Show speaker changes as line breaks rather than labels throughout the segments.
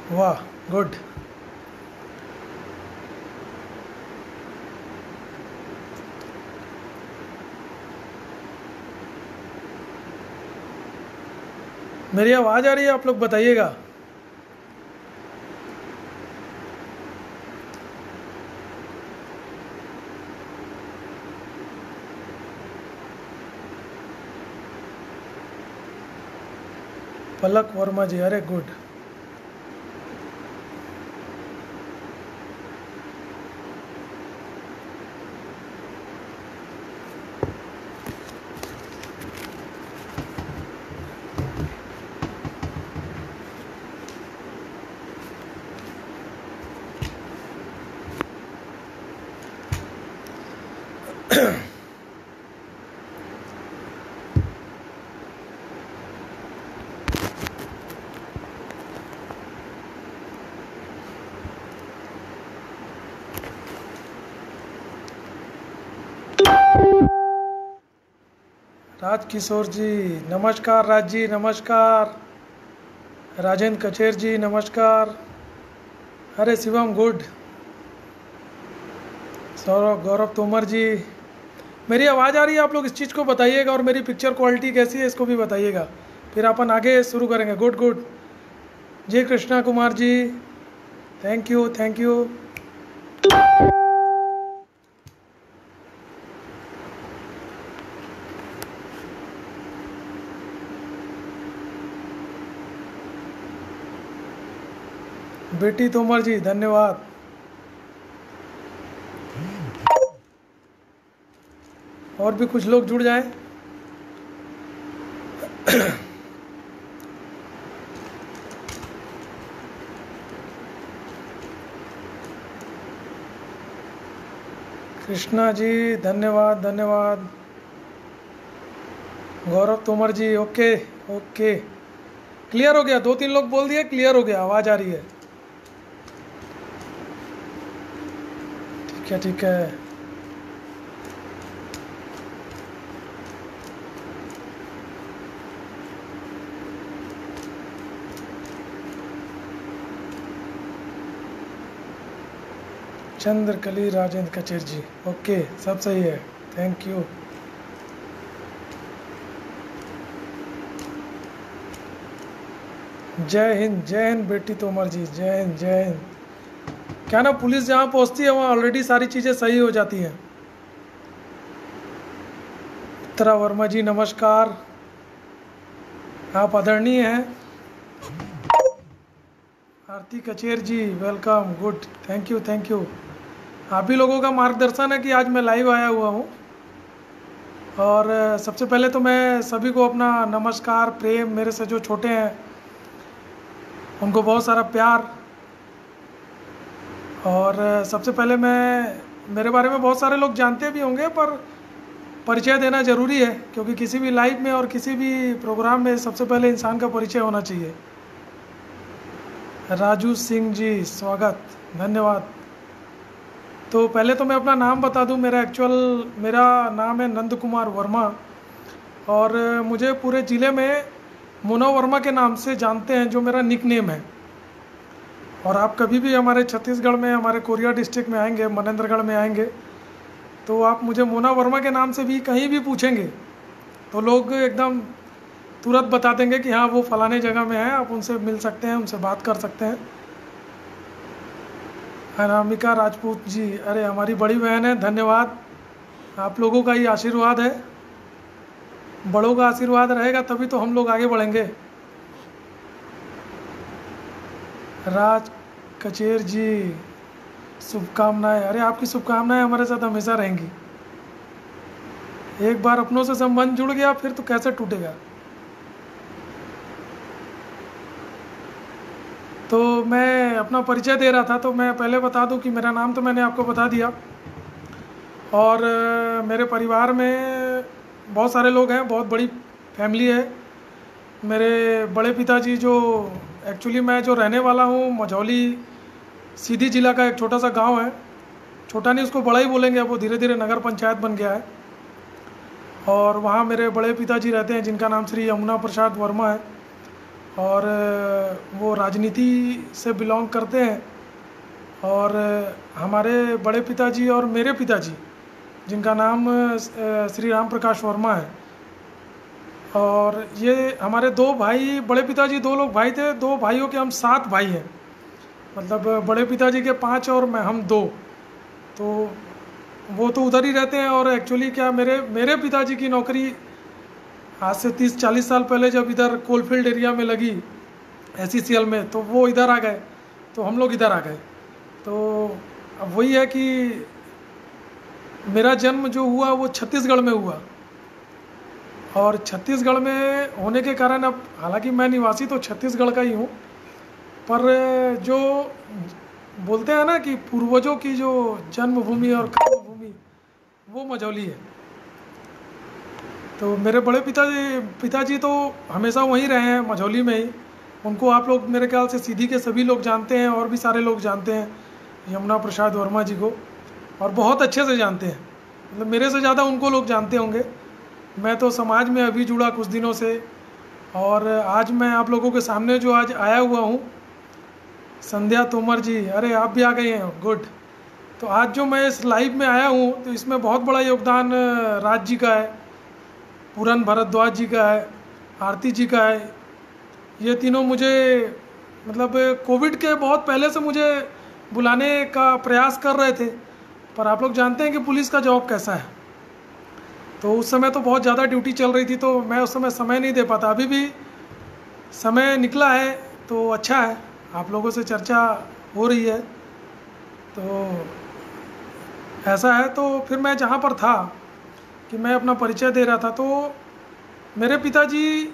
वाह, गुड। मेरी आवाज़ आ रही है? आप लोग बताइएगा। पलक वर्मा जी, अरे गुड। राज किशोर जी नमस्कार, राज जी नमस्कार, राजेंद्र कचेर जी नमस्कार, अरे शिवम गुड, सौरभ गौरव तोमर जी। मेरी आवाज़ आ रही है? आप लोग इस चीज़ को बताइएगा, और मेरी पिक्चर क्वालिटी कैसी है इसको भी बताइएगा, फिर अपन आगे शुरू करेंगे। Good good. जय Krishna Kumar ji, thank you thank you. बेटी तोमर जी धन्यवाद। और भी कुछ लोग जुड़ जाएं। कृष्णा जी धन्यवाद धन्यवाद। गौरव तोमर जी ओके ओके, क्लियर हो गया। 2-3 लोग बोल दिए क्लियर हो गया, आवाज़ आ रही है। ठीक है ठीक है। चंद्रकली राजेंद्र कचेर जी ओके, सब सही है, थैंक यू। जय हिंद बेटी तोमर जी, जय हिंद जय हिंद। क्या ना, पुलिस जहाँ पहुँचती है वहाँ ऑलरेडी सारी चीज़ें सही हो जाती हैं। उत्तरा वर्मा जी नमस्कार, आप आदरणीय हैं। Aarti Kacher ji welcome, good, thank you thank you. आप ही लोगों का मार्गदर्शन है कि आज मैं लाइव आया हुआ हूँ। और सबसे पहले तो मैं सभी को अपना नमस्कार, प्रेम, मेरे से जो छोटे हैं उनको बहुत सारा प्यार। और सबसे पहले मैं, मेरे बारे में बहुत सारे लोग जानते भी होंगे, पर परिचय देना ज़रूरी है, क्योंकि किसी भी लाइव में और किसी भी प्रोग्राम में सबसे पहले इंसान का परिचय होना चाहिए। राजू सिंह जी स्वागत, धन्यवाद। तो पहले तो मैं अपना नाम बता दूं। मेरा नाम है नंद कुमार वर्मा, और मुझे पूरे ज़िले में मुनो वर्मा के नाम से जानते हैं, जो मेरा निक नेम है। और आप कभी भी हमारे छत्तीसगढ़ में, हमारे कोरिया डिस्ट्रिक्ट में आएंगे, मनेंद्रगढ़ में आएंगे, तो आप मुझे मोना वर्मा के नाम से भी कहीं भी पूछेंगे तो लोग एकदम तुरंत बता देंगे कि हाँ वो फलाने जगह में है, आप उनसे मिल सकते हैं, उनसे बात कर सकते हैं। अनामिका राजपूत जी, अरे हमारी बड़ी बहन है, धन्यवाद। आप लोगों का ही आशीर्वाद है, बड़ों का आशीर्वाद रहेगा तभी तो हम लोग आगे बढ़ेंगे। राज कचेर जी शुभकामनाएं, अरे आपकी शुभकामनाएं हमारे साथ हमेशा रहेंगी। एक बार अपनों से संबंध जुड़ गया फिर तो कैसे टूटेगा। तो मैं अपना परिचय दे रहा था, तो मैं पहले बता दूं कि मेरा नाम तो मैंने आपको बता दिया। और मेरे परिवार में बहुत सारे लोग हैं, बहुत बड़ी फैमिली है। मेरे बड़े पिताजी, जो एक्चुअली मैं जो रहने वाला हूँ मझौली सीधी जिला का एक छोटा सा गांव है, छोटा नहीं उसको बड़ा ही बोलेंगे, अब वो धीरे धीरे नगर पंचायत बन गया है। और वहाँ मेरे बड़े पिताजी रहते हैं, जिनका नाम श्री यमुना प्रसाद वर्मा है। और वो राजनीति से बिलोंग करते हैं। और हमारे बड़े पिताजी और मेरे पिताजी, जिनका नाम श्री राम प्रकाश वर्मा है, और ये हमारे दो भाई, बड़े पिताजी दो लोग भाई थे, दो भाइयों के हम 7 भाई हैं। मतलब बड़े पिताजी के 5 और हम 2। तो वो तो उधर ही रहते हैं। और एक्चुअली क्या, मेरे पिताजी की नौकरी आज से 30-40 साल पहले जब इधर कोलफील्ड एरिया में लगी SECL में, तो वो इधर आ गए, तो हम लोग इधर आ गए। तो अब वही है कि मेरा जन्म जो हुआ वो छत्तीसगढ़ में हुआ, और छत्तीसगढ़ में होने के कारण अब, हालांकि मैं निवासी तो छत्तीसगढ़ का ही हूँ, पर जो बोलते हैं ना कि पूर्वजों की जो जन्मभूमि और कर्मभूमि, वो मझौली है। तो मेरे बड़े पिताजी तो हमेशा वहीं रहे हैं, मझौली में ही। उनको आप लोग मेरे ख्याल से सीधी के सभी लोग जानते हैं, और भी सारे लोग जानते हैं यमुना प्रसाद वर्मा जी को, और बहुत अच्छे से जानते हैं। मतलब मेरे से ज़्यादा उनको लोग जानते होंगे। मैं तो समाज में अभी जुड़ा कुछ दिनों से, और आज मैं आप लोगों के सामने जो आज आया हुआ हूँ, संध्या तोमर जी, अरे आप भी आ गए हैं, गुड। तो आज जो मैं इस लाइव में आया हूँ, तो इसमें बहुत बड़ा योगदान राज जी का है, पूरन भारद्वाज जी का है, आरती जी का है। ये तीनों मुझे, मतलब कोविड के बहुत पहले से मुझे बुलाने का प्रयास कर रहे थे, पर आप लोग जानते हैं कि पुलिस का जॉब कैसा है। तो उस समय तो बहुत ज़्यादा ड्यूटी चल रही थी, तो मैं उस समय नहीं दे पाता। अभी भी समय निकला है तो अच्छा है, आप लोगों से चर्चा हो रही है, तो ऐसा है। तो फिर मैं जहाँ पर था कि मैं अपना परिचय दे रहा था, तो मेरे पिताजी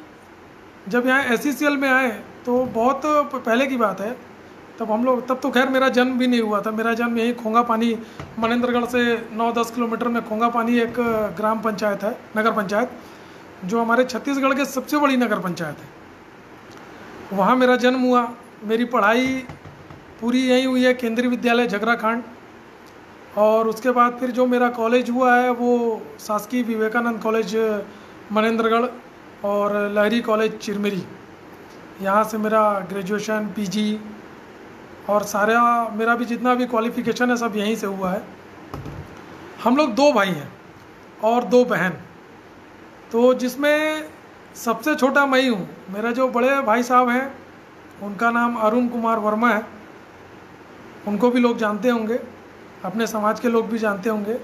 जब यहाँ SECL में आए, तो बहुत पहले की बात है, तब तो खैर मेरा जन्म भी नहीं हुआ था। मेरा जन्म यहीं खोंगा पानी, मनेंद्रगढ़ से 9-10 किलोमीटर में खोंगा पानी एक ग्राम पंचायत है, नगर पंचायत, जो हमारे छत्तीसगढ़ के सबसे बड़ी नगर पंचायत है। वहाँ मेरा जन्म हुआ। मेरी पढ़ाई पूरी यहीं हुई है, केंद्रीय विद्यालय झगराखांड। और उसके बाद फिर जो मेरा कॉलेज हुआ है वो शासकीय विवेकानंद कॉलेज मनेंद्रगढ़ और लहरी कॉलेज चिरमिरी। यहाँ से मेरा ग्रेजुएशन, PG और सारा मेरा भी जितना भी क्वालिफिकेशन है सब यहीं से हुआ है। हम लोग 2 भाई हैं और 2 बहन, तो जिसमें सबसे छोटा मैं ही हूँ। मेरा जो बड़े भाई साहब हैं, उनका नाम अरुण कुमार वर्मा है, उनको भी लोग जानते होंगे, अपने समाज के लोग भी जानते होंगे।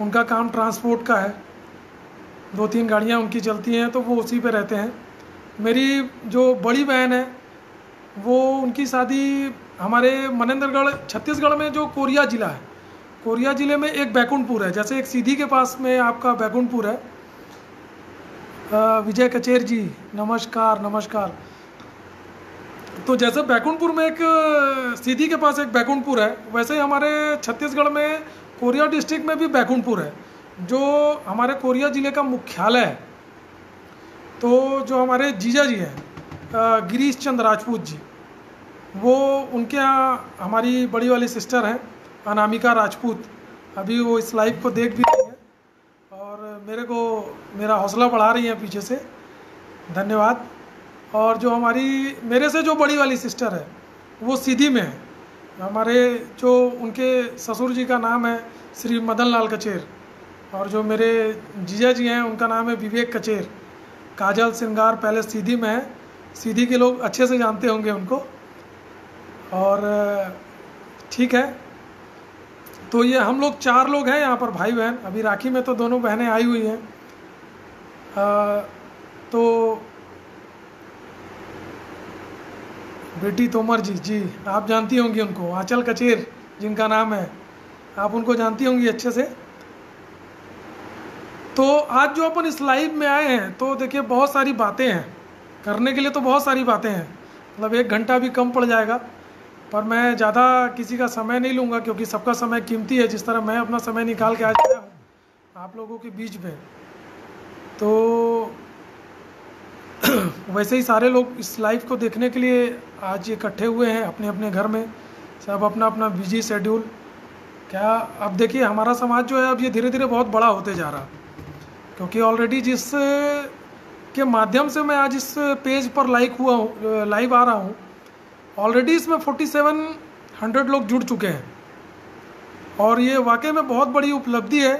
उनका काम ट्रांसपोर्ट का है, 2-3 गाड़ियाँ उनकी चलती हैं, तो वो उसी पे रहते हैं। मेरी जो बड़ी बहन है, वो उनकी शादी हमारे मनेंद्रगढ़, छत्तीसगढ़ में जो कोरिया ज़िला है, कोरिया ज़िले में एक बैकुंठपुर है, जैसे एक सीधी के पास में आपका बैकुंठपुर है। विजय कचेर जी, नमस्कार नमस्कार। तो जैसे बैकुंठपुर में एक सीधी के पास एक बैकुंठपुर है, वैसे ही हमारे छत्तीसगढ़ में कोरिया डिस्ट्रिक्ट में भी बैकुंठपुर है, जो हमारे कोरिया ज़िले का मुख्यालय है। तो जो हमारे जीजा जी हैं गिरीश चंद्र राजपूत जी, वो उनके यहाँ हमारी बड़ी वाली सिस्टर हैं अनामिका राजपूत। अभी वो इस लाइव को देख भी रही है और मेरा हौसला बढ़ा रही हैं पीछे से, धन्यवाद। और जो हमारी मेरे से जो बड़ी वाली सिस्टर है, वो सीधी में है। हमारे जो उनके ससुर जी का नाम है श्री मदन लाल कचेर, और जो मेरे जीजा जी हैं उनका नाम है विवेक कचेर। काजल श्रृंगार पैलेस सीधी में है, सीधी के लोग अच्छे से जानते होंगे उनको। और ठीक है, तो ये हम लोग 4 लोग हैं यहाँ पर, भाई बहन। अभी राखी में तो दोनों बहनें आई हुई हैं। तो बेटी तोमर जी, जी आप जानती होंगी उनको, आंचल कचेर जिनका नाम है, आप उनको जानती होंगी अच्छे से। तो आज जो अपन इस लाइव में आए हैं, तो देखिए बहुत सारी बातें हैं करने के लिए, तो बहुत सारी बातें हैं, मतलब 1 घंटा भी कम पड़ जाएगा, पर मैं ज़्यादा किसी का समय नहीं लूँगा, क्योंकि सबका समय कीमती है। जिस तरह मैं अपना समय निकाल के आज आया हूँ आप लोगों के बीच में, तो वैसे ही सारे लोग इस लाइव को देखने के लिए आज इकट्ठे हुए हैं अपने अपने घर में, सब अपना अपना बिजी शेड्यूल। क्या अब देखिए हमारा समाज जो है अब ये धीरे धीरे बहुत बड़ा होते जा रहा, क्योंकि ऑलरेडी जिस के माध्यम से मैं आज इस पेज पर लाइव आ रहा हूँ। ऑलरेडी इसमें 4700 लोग जुड़ चुके हैं और ये वाकई में बहुत बड़ी उपलब्धि है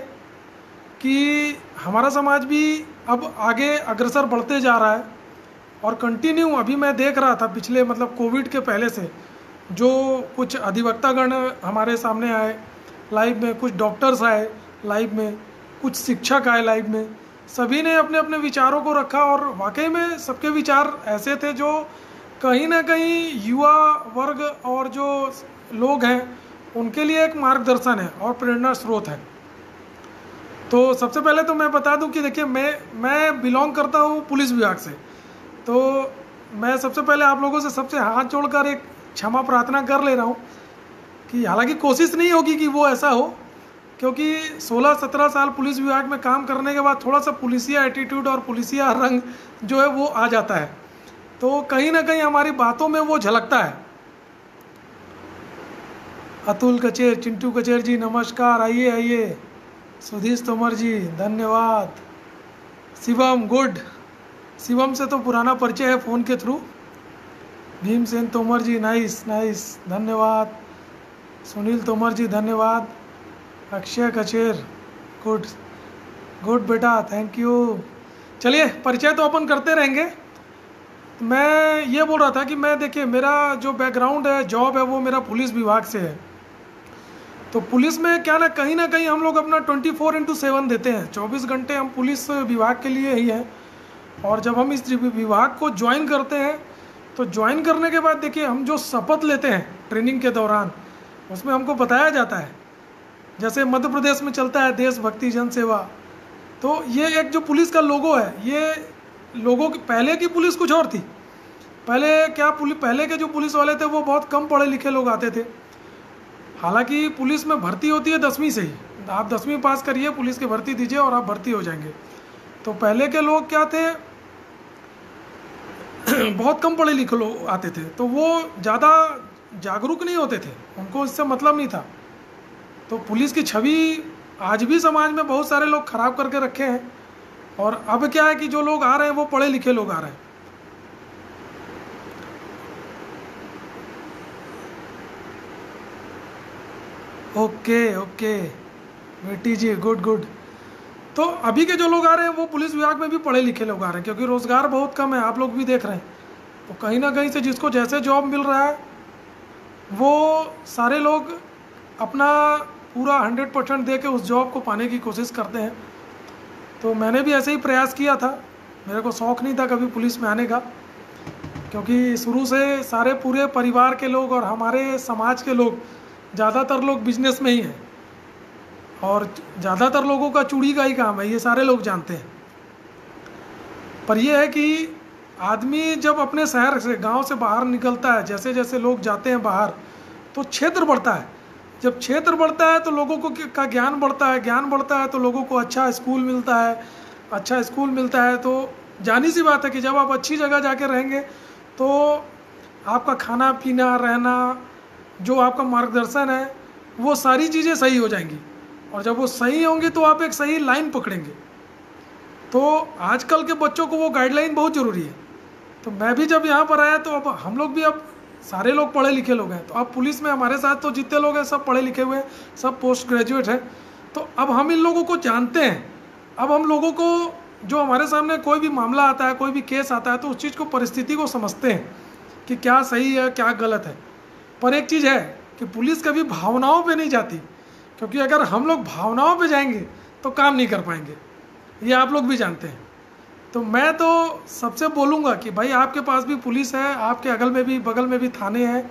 कि हमारा समाज भी अब आगे अग्रसर बढ़ते जा रहा है। और कंटिन्यू अभी मैं देख रहा था पिछले मतलब कोविड के पहले से जो कुछ अधिवक्तागण हमारे सामने आए लाइव में, कुछ डॉक्टर्स आए लाइव में, कुछ शिक्षक आए लाइव में, सभी ने अपने अपने विचारों को रखा और वाकई में सबके विचार ऐसे थे जो कहीं ना कहीं युवा वर्ग और जो लोग हैं उनके लिए एक मार्गदर्शन है और प्रेरणा स्रोत है। तो सबसे पहले तो मैं बता दूं कि देखिए मैं बिलोंग करता हूं पुलिस विभाग से, तो मैं सबसे पहले आप लोगों से सबसे हाथ जोड़कर एक क्षमा प्रार्थना कर ले रहा हूं कि हालांकि कोशिश नहीं होगी कि वो ऐसा हो, क्योंकि 16-17 साल पुलिस विभाग में काम करने के बाद थोड़ा सा पुलिसिया एटीट्यूड और पुलिसिया रंग जो है वो आ जाता है, तो कहीं ना कहीं हमारी बातों में वो झलकता है। अतुल कचेर, चिंटू कचेर जी नमस्कार, आइए आइए। सुधीश तोमर जी धन्यवाद। शिवम गुड, शिवम से तो पुराना परिचय है फ़ोन के थ्रू। भीमसेन तोमर जी नाइस नाइस धन्यवाद। सुनील तोमर जी धन्यवाद। अक्षय कचेर गुड गुड बेटा थैंक यू। चलिए परिचय तो अपन करते रहेंगे। मैं ये बोल रहा था कि मैं देखिए मेरा जो बैकग्राउंड है, जॉब है, वो मेरा पुलिस विभाग से है। तो पुलिस में क्या ना कहीं हम लोग अपना 24/7 देते हैं, 24 घंटे हम पुलिस विभाग के लिए ही हैं। और जब हम इस विभाग को ज्वाइन करते हैं तो ज्वाइन करने के बाद देखिए हम जो शपथ लेते हैं ट्रेनिंग के दौरान, उसमें हमको बताया जाता है, जैसे मध्य प्रदेश में चलता है देशभक्ति जन सेवा, तो ये एक जो पुलिस का लोगो है, ये लोगों की पहले की पुलिस कुछ और थी। पहले के जो पुलिस वाले थे वो बहुत कम पढ़े लिखे लोग आते थे। हालांकि पुलिस में भर्ती होती है 10वीं से ही, आप 10वीं पास करिए, पुलिस की भर्ती दीजिए और आप भर्ती हो जाएंगे। तो पहले के लोग क्या थे बहुत कम पढ़े लिखे लोग आते थे, तो वो ज़्यादा जागरूक नहीं होते थे, उनको इससे मतलब नहीं था। तो पुलिस की छवि आज भी समाज में बहुत सारे लोग खराब करके रखे हैं। और अब क्या है कि जो लोग आ रहे हैं वो पढ़े लिखे लोग आ रहे हैं। ओके ओके बेटी जी गुड गुड। तो अभी के जो लोग आ रहे हैं वो पुलिस विभाग में भी पढ़े लिखे लोग आ रहे हैं, क्योंकि रोज़गार बहुत कम है, आप लोग भी देख रहे हैं। तो कहीं ना कहीं से जिसको जैसे जॉब मिल रहा है वो सारे लोग अपना पूरा 100% दे के उस जॉब को पाने की कोशिश करते हैं। तो मैंने भी ऐसे ही प्रयास किया था, मेरे को शौक़ नहीं था कभी पुलिस में आने का, क्योंकि शुरू से सारे पूरे परिवार के लोग और हमारे समाज के लोग ज़्यादातर लोग बिजनेस में ही हैं और ज़्यादातर लोगों का चूड़ी का ही काम है, ये सारे लोग जानते हैं। पर यह है कि आदमी जब अपने शहर से गांव से बाहर निकलता है, जैसे जैसे लोग जाते हैं बाहर तो क्षेत्र बढ़ता है। जब क्षेत्र बढ़ता है तो लोगों को का ज्ञान बढ़ता है, ज्ञान बढ़ता है तो लोगों को अच्छा स्कूल मिलता है, अच्छा स्कूल मिलता है तो जानी सी बात है कि जब आप अच्छी जगह जाके रहेंगे तो आपका खाना पीना रहना, जो आपका मार्गदर्शन है, वो सारी चीज़ें सही हो जाएंगी। और जब वो सही होंगी तो आप एक सही लाइन पकड़ेंगे। तो आजकल के बच्चों को वो गाइडलाइन बहुत ज़रूरी है। तो मैं भी जब यहाँ पर आया तो अब हम लोग भी अब सारे लोग पढ़े लिखे लोग हैं। तो अब पुलिस में हमारे साथ तो जितने लोग हैं सब पढ़े लिखे हुए हैं, सब पोस्ट ग्रेजुएट हैं। तो अब हम इन लोगों को जानते हैं। अब हम लोगों को जो हमारे सामने कोई भी मामला आता है, कोई भी केस आता है, तो उस चीज़ को परिस्थिति को समझते हैं कि क्या सही है क्या गलत है। पर एक चीज़ है कि पुलिस कभी भावनाओं पे नहीं जाती, क्योंकि अगर हम लोग भावनाओं पे जाएंगे तो काम नहीं कर पाएंगे, ये आप लोग भी जानते हैं। तो मैं तो सबसे बोलूँगा कि भाई आपके पास भी पुलिस है, आपके अगल में भी बगल में भी थाने हैं,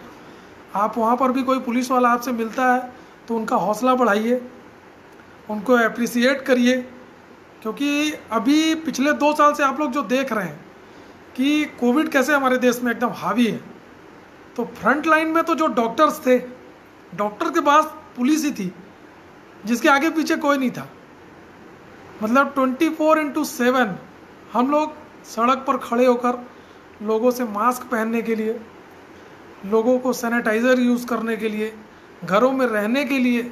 आप वहाँ पर भी कोई पुलिस वाला आपसे मिलता है तो उनका हौसला बढ़ाइए, उनको अप्रिसिएट करिए। क्योंकि अभी पिछले 2 साल से आप लोग जो देख रहे हैं कि कोविड कैसे हमारे देश में एकदम हावी है, तो फ्रंट लाइन में तो जो डॉक्टर्स थे, डॉक्टर के पास पुलिस ही थी जिसके आगे पीछे कोई नहीं था। मतलब 24/7 हम लोग सड़क पर खड़े होकर लोगों से मास्क पहनने के लिए, लोगों को सैनिटाइज़र यूज़ करने के लिए, घरों में रहने के लिए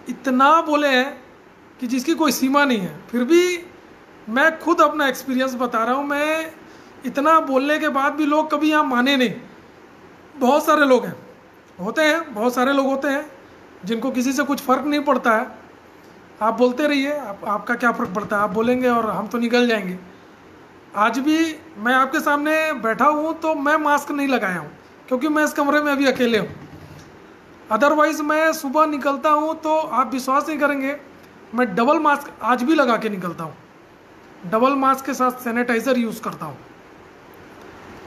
इतना बोले हैं कि जिसकी कोई सीमा नहीं है। फिर भी मैं खुद अपना एक्सपीरियंस बता रहा हूँ। मैं इतना बोलने के बाद भी लोग कभी यहाँ माने नहीं। बहुत सारे लोग हैं, होते हैं, बहुत सारे लोग होते हैं जिनको किसी से कुछ फ़र्क नहीं पड़ता है। आप बोलते रहिए, आपका क्या फ़र्क पड़ता है, आप बोलेंगे और हम तो निकल जाएंगे। आज भी मैं आपके सामने बैठा हूँ तो मैं मास्क नहीं लगाया हूँ, क्योंकि मैं इस कमरे में अभी अकेले हूँ। अदरवाइज़ मैं सुबह निकलता हूँ तो आप विश्वास नहीं करेंगे, मैं डबल मास्क आज भी लगा के निकलता हूँ। डबल मास्क के साथ सैनिटाइज़र यूज़ करता हूँ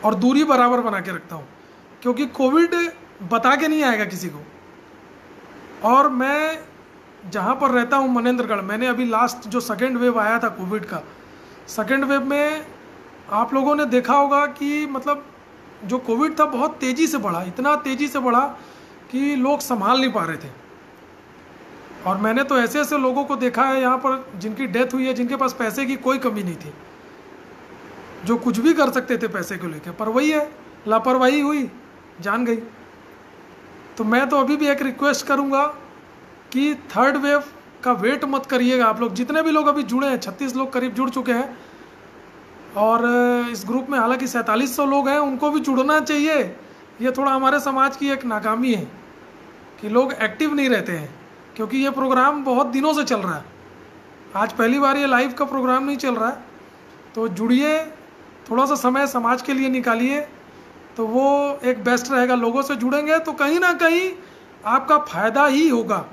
और दूरी बराबर बना के रखता हूँ, क्योंकि कोविड बता के नहीं आएगा किसी को। और मैं जहाँ पर रहता हूँ मनेंद्रगढ़, मैंने अभी लास्ट जो सेकेंड वेव आया था कोविड का, सेकेंड वेव में आप लोगों ने देखा होगा कि मतलब जो कोविड था बहुत तेज़ी से बढ़ा, इतना तेज़ी से बढ़ा कि लोग संभाल नहीं पा रहे थे। और मैंने तो ऐसे ऐसे लोगों को देखा है यहाँ पर जिनकी डेथ हुई है, जिनके पास पैसे की कोई कमी नहीं थी, जो कुछ भी कर सकते थे पैसे को लेकर, पर वही है, लापरवाही हुई, जान गई। तो मैं तो अभी भी एक रिक्वेस्ट करूँगा कि थर्ड वेव का वेट मत करिएगा। आप लोग जितने भी लोग अभी जुड़े हैं, 36 लोग करीब जुड़ चुके हैं, और इस ग्रुप में हालांकि 4700 लोग हैं, उनको भी जुड़ना चाहिए। ये थोड़ा हमारे समाज की एक नाकामी है कि लोग एक्टिव नहीं रहते हैं, क्योंकि ये प्रोग्राम बहुत दिनों से चल रहा है। आज पहली बार ये लाइव का प्रोग्राम नहीं चल रहा है। तो जुड़िए, थोड़ा सा समय समाज के लिए निकालिए, तो वो एक बेस्ट रहेगा। लोगों से जुड़ेंगे तो कहीं ना कहीं आपका फायदा ही होगा,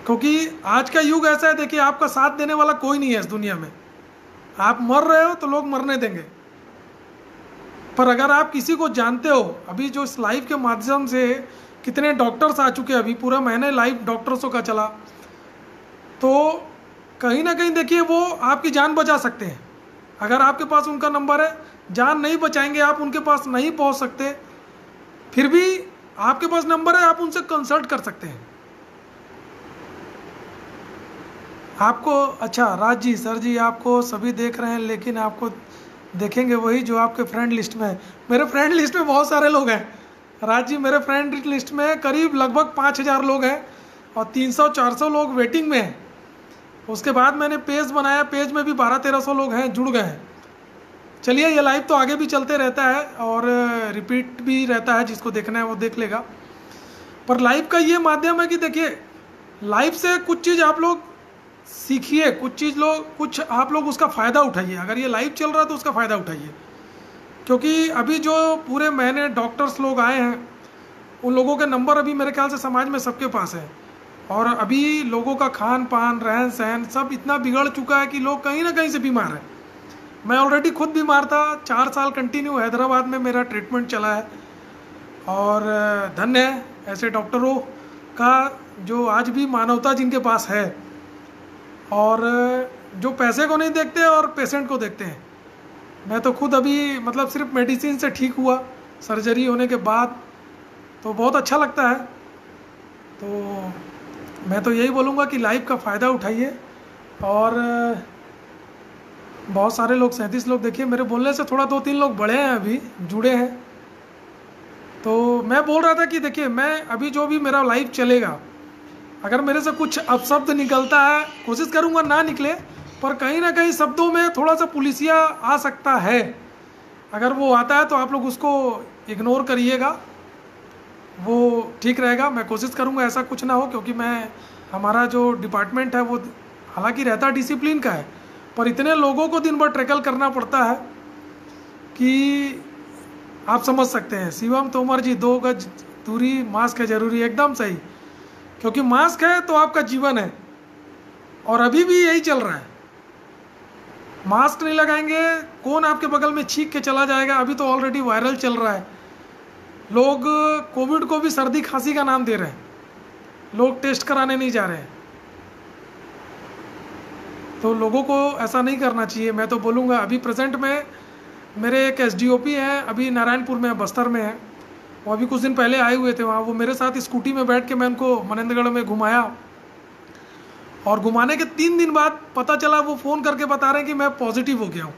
क्योंकि आज का युग ऐसा है, देखिए आपका साथ देने वाला कोई नहीं है इस दुनिया में। आप मर रहे हो तो लोग मरने देंगे, पर अगर आप किसी को जानते हो, अभी जो इस लाइव के माध्यम से कितने डॉक्टर्स आ चुके हैं, अभी पूरा महीने लाइव डॉक्टर्सों का चला, तो कहीं ना कहीं देखिए वो आपकी जान बचा सकते हैं। अगर आपके पास उनका नंबर है, जान नहीं बचाएंगे, आप उनके पास नहीं पहुंच सकते, फिर भी आपके पास नंबर है, आप उनसे कंसल्ट कर सकते हैं। आपको, अच्छा राज जी, सर जी आपको सभी देख रहे हैं, लेकिन आपको देखेंगे वही जो आपके फ्रेंड लिस्ट में है। मेरे फ्रेंड लिस्ट में बहुत सारे लोग हैं राज जी, मेरे फ्रेंड लिस्ट में करीब लगभग 5000 लोग हैं और 300-400 लोग वेटिंग में हैं। उसके बाद मैंने पेज बनाया, पेज में भी 1200-1300 लोग हैं, जुड़ गए हैं। चलिए, ये लाइव तो आगे भी चलते रहता है और रिपीट भी रहता है, जिसको देखना है वो देख लेगा। पर लाइव का ये माध्यम है कि देखिए, लाइव से कुछ चीज़ आप लोग सीखिए, कुछ आप लोग उसका फ़ायदा उठाइए। अगर ये लाइव चल रहा है तो उसका फ़ायदा उठाइए, क्योंकि अभी जो पूरे महीने डॉक्टर्स लोग आए हैं, उन लोगों के नंबर अभी मेरे ख्याल से समाज में सबके पास है। और अभी लोगों का खान पान, रहन सहन सब इतना बिगड़ चुका है कि लोग कहीं ना कहीं से बीमार हैं। मैं ऑलरेडी खुद बीमार था, 4 साल कंटिन्यू हैदराबाद में मेरा ट्रीटमेंट चला है। और धन्य है ऐसे डॉक्टरों का जो आज भी मानवता जिनके पास है, और जो पैसे को नहीं देखते और पेशेंट को देखते हैं। मैं तो खुद अभी मतलब सिर्फ मेडिसिन से ठीक हुआ, सर्जरी होने के बाद, तो बहुत अच्छा लगता है। तो मैं तो यही बोलूँगा कि लाइव का फ़ायदा उठाइए। और बहुत सारे लोग, 37 लोग, देखिए मेरे बोलने से थोड़ा 2-3 लोग बढ़े हैं, अभी जुड़े हैं। तो मैं बोल रहा था कि देखिए, मैं अभी जो भी मेरा लाइव चलेगा, अगर मेरे से कुछ अपशब्द निकलता है, कोशिश करूँगा ना निकले, पर कहीं ना कहीं शब्दों में थोड़ा सा पुलिसिया आ सकता है। अगर वो आता है तो आप लोग उसको इग्नोर करिएगा, वो ठीक रहेगा। मैं कोशिश करूँगा ऐसा कुछ ना हो, क्योंकि हमारा जो डिपार्टमेंट है वो हालांकि रहता डिसिप्लिन का है, पर इतने लोगों को दिन भर ट्रैकल करना पड़ता है कि आप समझ सकते हैं। शिवम तोमर जी, 2 गज दूरी, मास्क है जरूरी, एकदम सही, क्योंकि मास्क है तो आपका जीवन है, और अभी भी यही चल रहा है। मास्क नहीं लगाएंगे, कौन आपके बगल में छींक के चला जाएगा। अभी तो ऑलरेडी वायरल चल रहा है, लोग कोविड को भी सर्दी खांसी का नाम दे रहे हैं, लोग टेस्ट कराने नहीं जा रहे हैं। तो लोगों को ऐसा नहीं करना चाहिए। मैं तो बोलूँगा, अभी प्रेजेंट में मेरे एक एसडीओपी हैं, अभी नारायणपुर में, बस्तर में है, वो अभी कुछ दिन पहले आए हुए थे वहाँ। वो मेरे साथ स्कूटी में बैठ के मैं उनको मनेंद्रगढ़ में घुमाया, और घुमाने के 3 दिन बाद पता चला, वो फ़ोन करके बता रहे हैं कि मैं पॉजिटिव हो गया हूँ।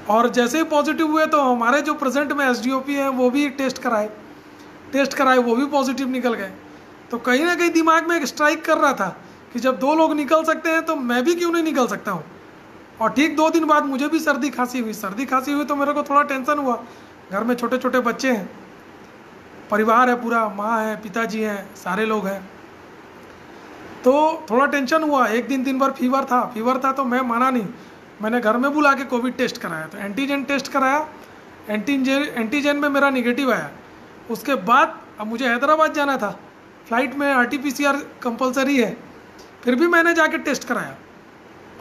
और जैसे ही पॉजिटिव हुए तो हमारे जो प्रेजेंट में एसडीओपी हैं वो भी टेस्ट कराए, वो भी पॉजिटिव निकल गए। तो कहीं ना कहीं दिमाग में एक स्ट्राइक कर रहा था कि जब दो लोग निकल सकते हैं तो मैं भी क्यों नहीं निकल सकता हूँ। और ठीक 2 दिन बाद मुझे भी सर्दी खांसी हुई तो मेरे को थोड़ा टेंशन हुआ। घर में छोटे छोटे बच्चे हैं, परिवार है पूरा, माँ है, पिताजी हैं, सारे लोग हैं, तो थोड़ा टेंशन हुआ। एक दिन भर फीवर था तो मैं माना नहीं, मैंने घर में बुला के कोविड टेस्ट कराया। तो एंटीजन टेस्ट कराया, एंटीजन में मेरा निगेटिव आया। उसके बाद अब मुझे हैदराबाद जाना था, फ्लाइट में RT-PCR कंपलसरी है, फिर भी मैंने जाके टेस्ट कराया।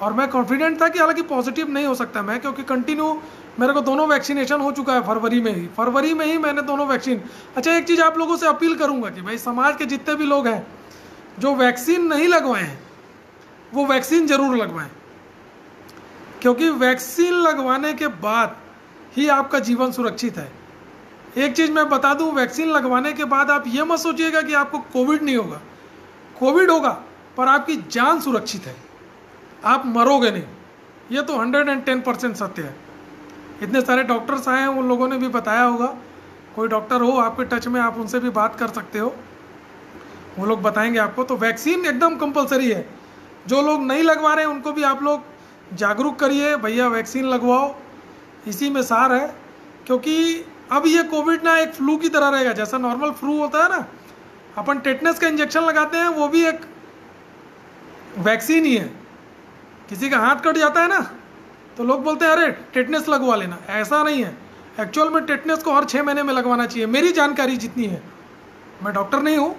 और मैं कॉन्फिडेंट था कि हालांकि पॉजिटिव नहीं हो सकता मैं, क्योंकि कंटिन्यू मेरे को दोनों वैक्सीनेशन हो चुका है फरवरी में ही मैंने दोनों वैक्सीन। अच्छा, एक चीज़ आप लोगों से अपील करूंगा कि भाई समाज के जितने भी लोग हैं जो वैक्सीन नहीं लगवाए हैं वो वैक्सीन जरूर लगवाएं, क्योंकि वैक्सीन लगवाने के बाद ही आपका जीवन सुरक्षित है। एक चीज़ मैं बता दूं, वैक्सीन लगवाने के बाद आप ये मत सोचिएगा कि आपको कोविड नहीं होगा। कोविड होगा पर आपकी जान सुरक्षित है, आप मरोगे नहीं। ये तो 110% सत्य है। इतने सारे डॉक्टर्स आए हैं, उन लोगों ने भी बताया होगा। कोई डॉक्टर हो आपके टच में, आप उनसे भी बात कर सकते हो, वो लोग बताएंगे आपको। तो वैक्सीन एकदम कंपलसरी है। जो लोग नहीं लगवा रहे हैं उनको भी आप लोग जागरूक करिए, भैया वैक्सीन लगवाओ, इसी में सार है। क्योंकि अब ये कोविड ना एक फ्लू की तरह रहेगा, जैसा नॉर्मल फ्लू होता है ना, अपन टेटनस का इंजेक्शन लगाते हैं, वो भी एक वैक्सीन ही है। किसी का हाथ कट जाता है ना तो लोग बोलते हैं अरे टेटनस लगवा लेना, ऐसा नहीं है। एक्चुअल में टेटनस को हर 6 महीने में लगवाना चाहिए, मेरी जानकारी जितनी है। मैं डॉक्टर नहीं हूँ,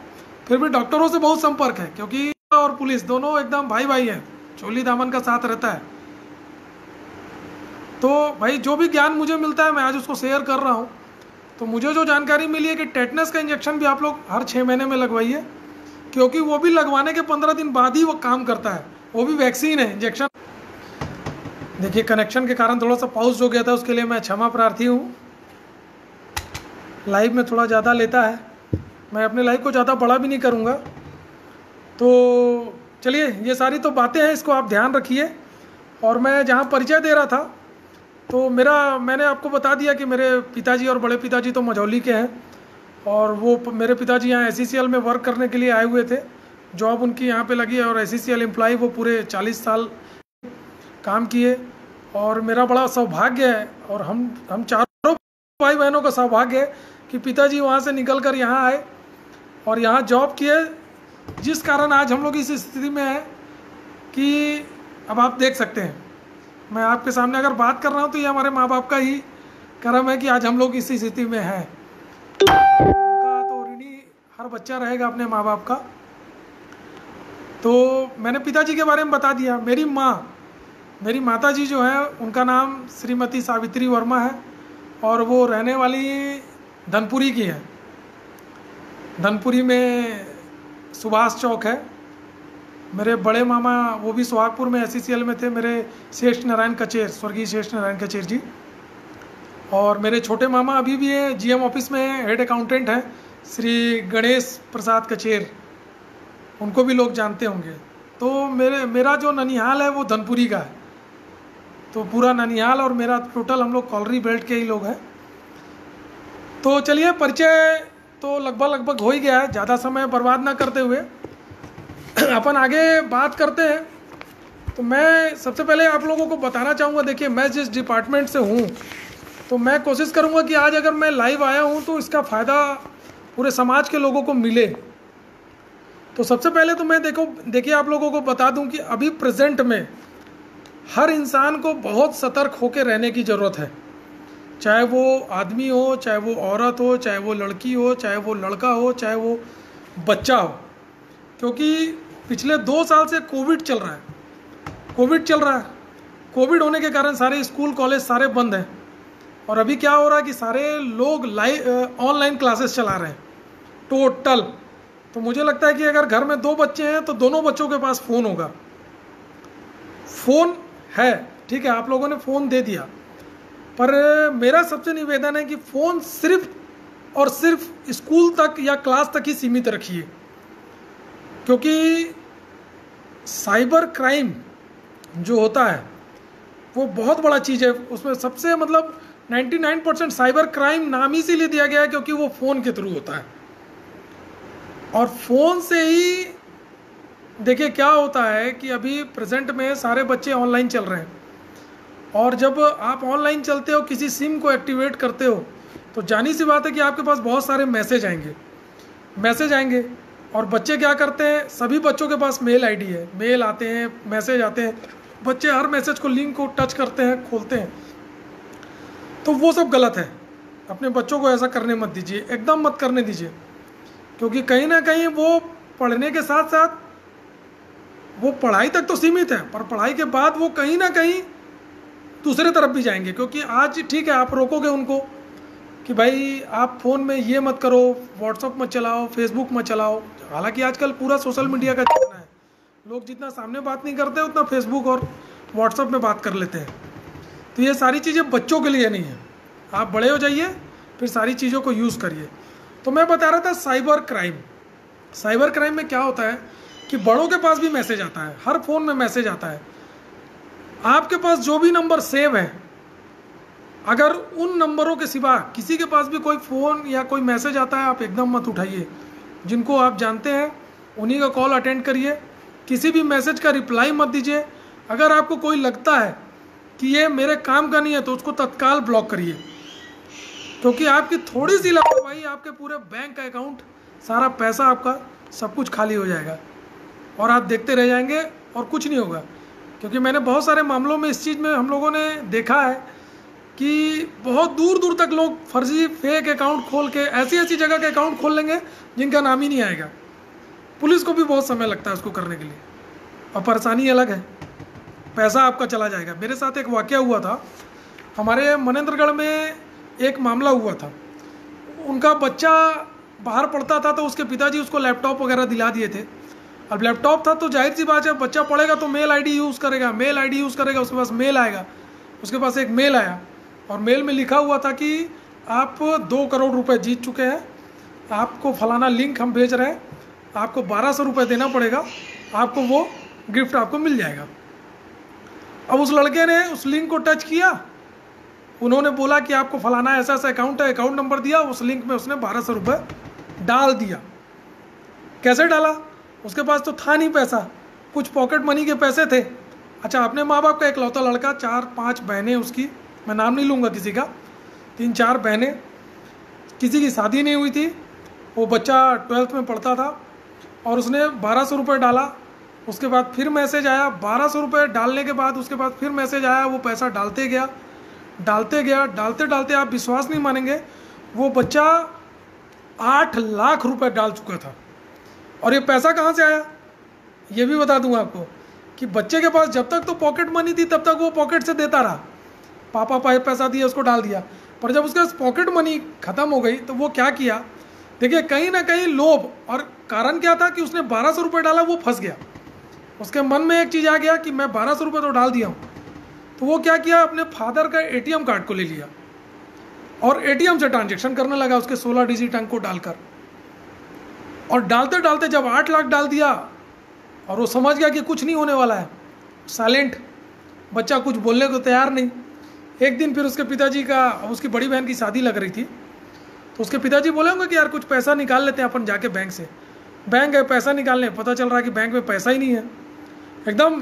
फिर भी डॉक्टरों से बहुत संपर्क है, क्योंकि और पुलिस दोनों एकदम भाई भाई हैं, चोली दामन का साथ रहता है। तो भाई जो भी ज्ञान मुझे मिलता है मैं आज उसको शेयर कर रहा हूँ। तो मुझे जो जानकारी मिली है कि टेटनस का इंजेक्शन भी आप लोग हर 6 महीने में लगवाइए, क्योंकि वो भी लगवाने के 15 दिन बाद ही वो काम करता है, वो भी वैक्सीन है, इंजेक्शन। देखिए कनेक्शन के कारण थोड़ा सा पॉज हो गया था, उसके लिए मैं क्षमा प्रार्थी हूँ। लाइव में थोड़ा ज़्यादा लेता है, मैं अपने लाइव को ज़्यादा बड़ा भी नहीं करूँगा। तो चलिए, ये सारी तो बातें हैं, इसको आप ध्यान रखिए। और मैं जहाँ परिचय दे रहा था तो मैंने आपको बता दिया कि मेरे पिताजी और बड़े पिताजी तो मझौली के हैं, और वो मेरे पिताजी यहाँ SCCL में वर्क करने के लिए आए हुए थे, जॉब उनकी यहाँ पे लगी है, और SCCL एम्प्लॉय वो पूरे 40 साल काम किए। और मेरा बड़ा सौभाग्य है, और हम चारों भाई बहनों का सौभाग्य है कि पिताजी वहाँ से निकल कर यहाँ आए और यहाँ जॉब किए, जिस कारण आज हम लोग इस स्थिति में हैं कि अब आप देख सकते हैं, मैं आपके सामने अगर बात कर रहा हूँ तो ये हमारे माँ बाप का ही कर्म है कि आज हम लोग इस स्थिति में हैं। उनका तो ऋणी हर बच्चा रहेगा अपने माँ बाप का। तो मैंने पिताजी के बारे में बता दिया। मेरी माता जी जो है उनका नाम श्रीमती सावित्री वर्मा है, और वो रहने वाली धनपुरी की है। धनपुरी में सुभाष चौक है। मेरे बड़े मामा वो भी सुहागपुर में SCCL में थे, मेरे श्रेष्ठ नारायण कचेर, स्वर्गीय श्रेष्ठ नारायण कचेर जी। और मेरे छोटे मामा अभी भी हैं, GM ऑफिस में हेड अकाउंटेंट हैं, श्री गणेश प्रसाद कचेर, उनको भी लोग जानते होंगे। तो मेरा जो ननिहाल है वो धनपुरी का है। तो पूरा ननिहाल और मेरा टोटल हम लोग कॉलरी बेल्ट के ही लोग हैं। तो चलिए, परिचय तो लगभग हो ही गया है, ज़्यादा समय बर्बाद ना करते हुए अपन आगे बात करते हैं। तो मैं सबसे पहले आप लोगों को बताना चाहूँगा, देखिए मैं जिस डिपार्टमेंट से हूँ तो मैं कोशिश करूँगा कि आज अगर मैं लाइव आया हूँ तो इसका फ़ायदा पूरे समाज के लोगों को मिले। तो सबसे पहले तो मैं देखिए आप लोगों को बता दूं कि अभी प्रेजेंट में हर इंसान को बहुत सतर्क होकर रहने की ज़रूरत है, चाहे वो आदमी हो, चाहे वो औरत हो, चाहे वो लड़की हो, चाहे वो लड़का हो, चाहे वो बच्चा हो। क्योंकि पिछले 2 साल से कोविड चल रहा है। कोविड होने के कारण सारे स्कूल कॉलेज सारे बंद हैं, और अभी क्या हो रहा है कि सारे लोग ऑनलाइन क्लासेस चला रहे हैं टोटल। तो मुझे लगता है कि अगर घर में 2 बच्चे हैं तो दोनों बच्चों के पास फ़ोन होगा। फ़ोन है, ठीक है, आप लोगों ने फ़ोन दे दिया, पर मेरा सबसे निवेदन है कि फ़ोन सिर्फ और सिर्फ स्कूल तक या क्लास तक ही सीमित रखिए। क्योंकि साइबर क्राइम जो होता है वो बहुत बड़ा चीज़ है। उसमें सबसे 99% साइबर क्राइम नाम ही इसीलिए दिया गया है क्योंकि वो फ़ोन के थ्रू होता है, और फ़ोन से ही देखिए क्या होता है कि अभी प्रेजेंट में सारे बच्चे ऑनलाइन चल रहे हैं, और जब आप ऑनलाइन चलते हो, किसी सिम को एक्टिवेट करते हो, तो जानी सी बात है कि आपके पास बहुत सारे मैसेज आएंगे। और बच्चे क्या करते हैं, सभी बच्चों के पास मेल आईडी है, मेल आते हैं, मैसेज आते हैं, बच्चे हर मैसेज को, लिंक को टच करते हैं, खोलते हैं। तो वो सब गलत है। अपने बच्चों को ऐसा करने मत दीजिए, एकदम मत करने दीजिए, क्योंकि कहीं ना कहीं वो पढ़ने के साथ साथ, वो पढ़ाई तक तो सीमित है, पर पढ़ाई के बाद वो कहीं ना कहीं दूसरे तरफ भी जाएंगे। क्योंकि आज ठीक है, आप रोकोगे उनको कि भाई आप फ़ोन में ये मत करो, व्हाट्सअप मत चलाओ, फेसबुक मत चलाओ। हालांकि आजकल पूरा सोशल मीडिया का जमाना है, लोग जितना सामने बात नहीं करते उतना फेसबुक और व्हाट्सअप में बात कर लेते हैं। तो ये सारी चीज़ें बच्चों के लिए नहीं है, आप बड़े हो जाइए फिर सारी चीज़ों को यूज़ करिए। तो मैं बता रहा था साइबर क्राइम में क्या होता है कि बड़ों के पास भी मैसेज आता है, हर फ़ोन में मैसेज आता है। आपके पास जो भी नंबर सेव है, अगर उन नंबरों के सिवा किसी के पास भी कोई फ़ोन या कोई मैसेज आता है, आप एकदम मत उठाइए। जिनको आप जानते हैं उन्हीं का कॉल अटेंड करिए, किसी भी मैसेज का रिप्लाई मत दीजिए। अगर आपको कोई लगता है कि ये मेरे काम का नहीं है तो उसको तत्काल ब्लॉक करिए, क्योंकि आपकी थोड़ी सी लापरवाही आपके पूरे बैंक का अकाउंट, सारा पैसा आपका सब कुछ खाली हो जाएगा और आप देखते रह जाएंगे और कुछ नहीं होगा। क्योंकि मैंने बहुत सारे मामलों में इस चीज़ में हम लोगों ने देखा है कि बहुत दूर दूर तक लोग फर्जी फेक अकाउंट खोल के ऐसी ऐसी जगह के अकाउंट खोल लेंगे जिनका नाम ही नहीं आएगा। पुलिस को भी बहुत समय लगता है उसको करने के लिए, और परेशानी अलग है, पैसा आपका चला जाएगा। मेरे साथ एक वाकया हुआ था, हमारे मनेंद्रगढ़ में एक मामला हुआ था। उनका बच्चा बाहर पढ़ता था, तो उसके पिताजी उसको लैपटॉप वगैरह दिला दिए थे। अब लैपटॉप था तो जाहिर सी बात है, बच्चा पढ़ेगा तो मेल आईडी यूज़ करेगा, उसके पास मेल आएगा। उसके पास एक मेल आया और मेल में लिखा हुआ था कि आप 2 करोड़ रुपए जीत चुके हैं, आपको फलाना लिंक हम भेज रहे हैं, आपको 1200 रुपये देना पड़ेगा, आपको वो गिफ्ट आपको मिल जाएगा। अब उस लड़के ने उस लिंक को टच किया, उन्होंने बोला कि आपको फलाना ऐसा ऐसा अकाउंट है, अकाउंट नंबर दिया, उस लिंक में उसने 1200 रुपये डाल दिया। कैसे डाला, उसके पास तो था नहीं पैसा, कुछ पॉकेट मनी के पैसे थे। अच्छा, अपने माँ बाप का इकलौता लड़का, 4-5 बहनें उसकी, मैं नाम नहीं लूँगा किसी का, 3-4 बहनें, किसी की शादी नहीं हुई थी, वो बच्चा 12th में पढ़ता था और उसने 1200 रुपये डाला। उसके बाद फिर मैसेज आया, 1200 रुपये डालने के बाद उसके बाद फिर मैसेज आया, वो पैसा डालते गया, डालते डालते आप विश्वास नहीं मानेंगे, वो बच्चा 8 लाख रुपए डाल चुका था। और ये पैसा कहाँ से आया ये भी बता दूंगा आपको, कि बच्चे के पास जब तक तो पॉकेट मनी थी तब तक वो पॉकेट से देता रहा, पापा पैसा दिया, उसको डाल दिया। पर जब उसका पॉकेट मनी खत्म हो गई तो वो क्या किया, देखिए कहीं ना कहीं लोभ, और कारण क्या था कि उसने 1200 रुपये डाला, वो फंस गया। उसके मन में एक चीज़ आ गया कि मैं 1200 रुपये तो डाल दिया हूँ, तो वो क्या किया, अपने फादर का एटीएम कार्ड को ले लिया और एटीएम से ट्रांजैक्शन करने लगा उसके 16 डिजिट अंक को डालकर। और डालते डालते जब 8 लाख डाल दिया और वो समझ गया कि कुछ नहीं होने वाला है, साइलेंट बच्चा, कुछ बोलने को तैयार नहीं। एक दिन फिर उसके पिताजी का, उसकी बड़ी बहन की शादी लग रही थी, तो उसके पिताजी बोले होंगे कि यार कुछ पैसा निकाल लेते हैं अपन जाके बैंक से। बैंक गए पैसा निकालने, पता चल रहा है कि बैंक में पैसा ही नहीं है। एकदम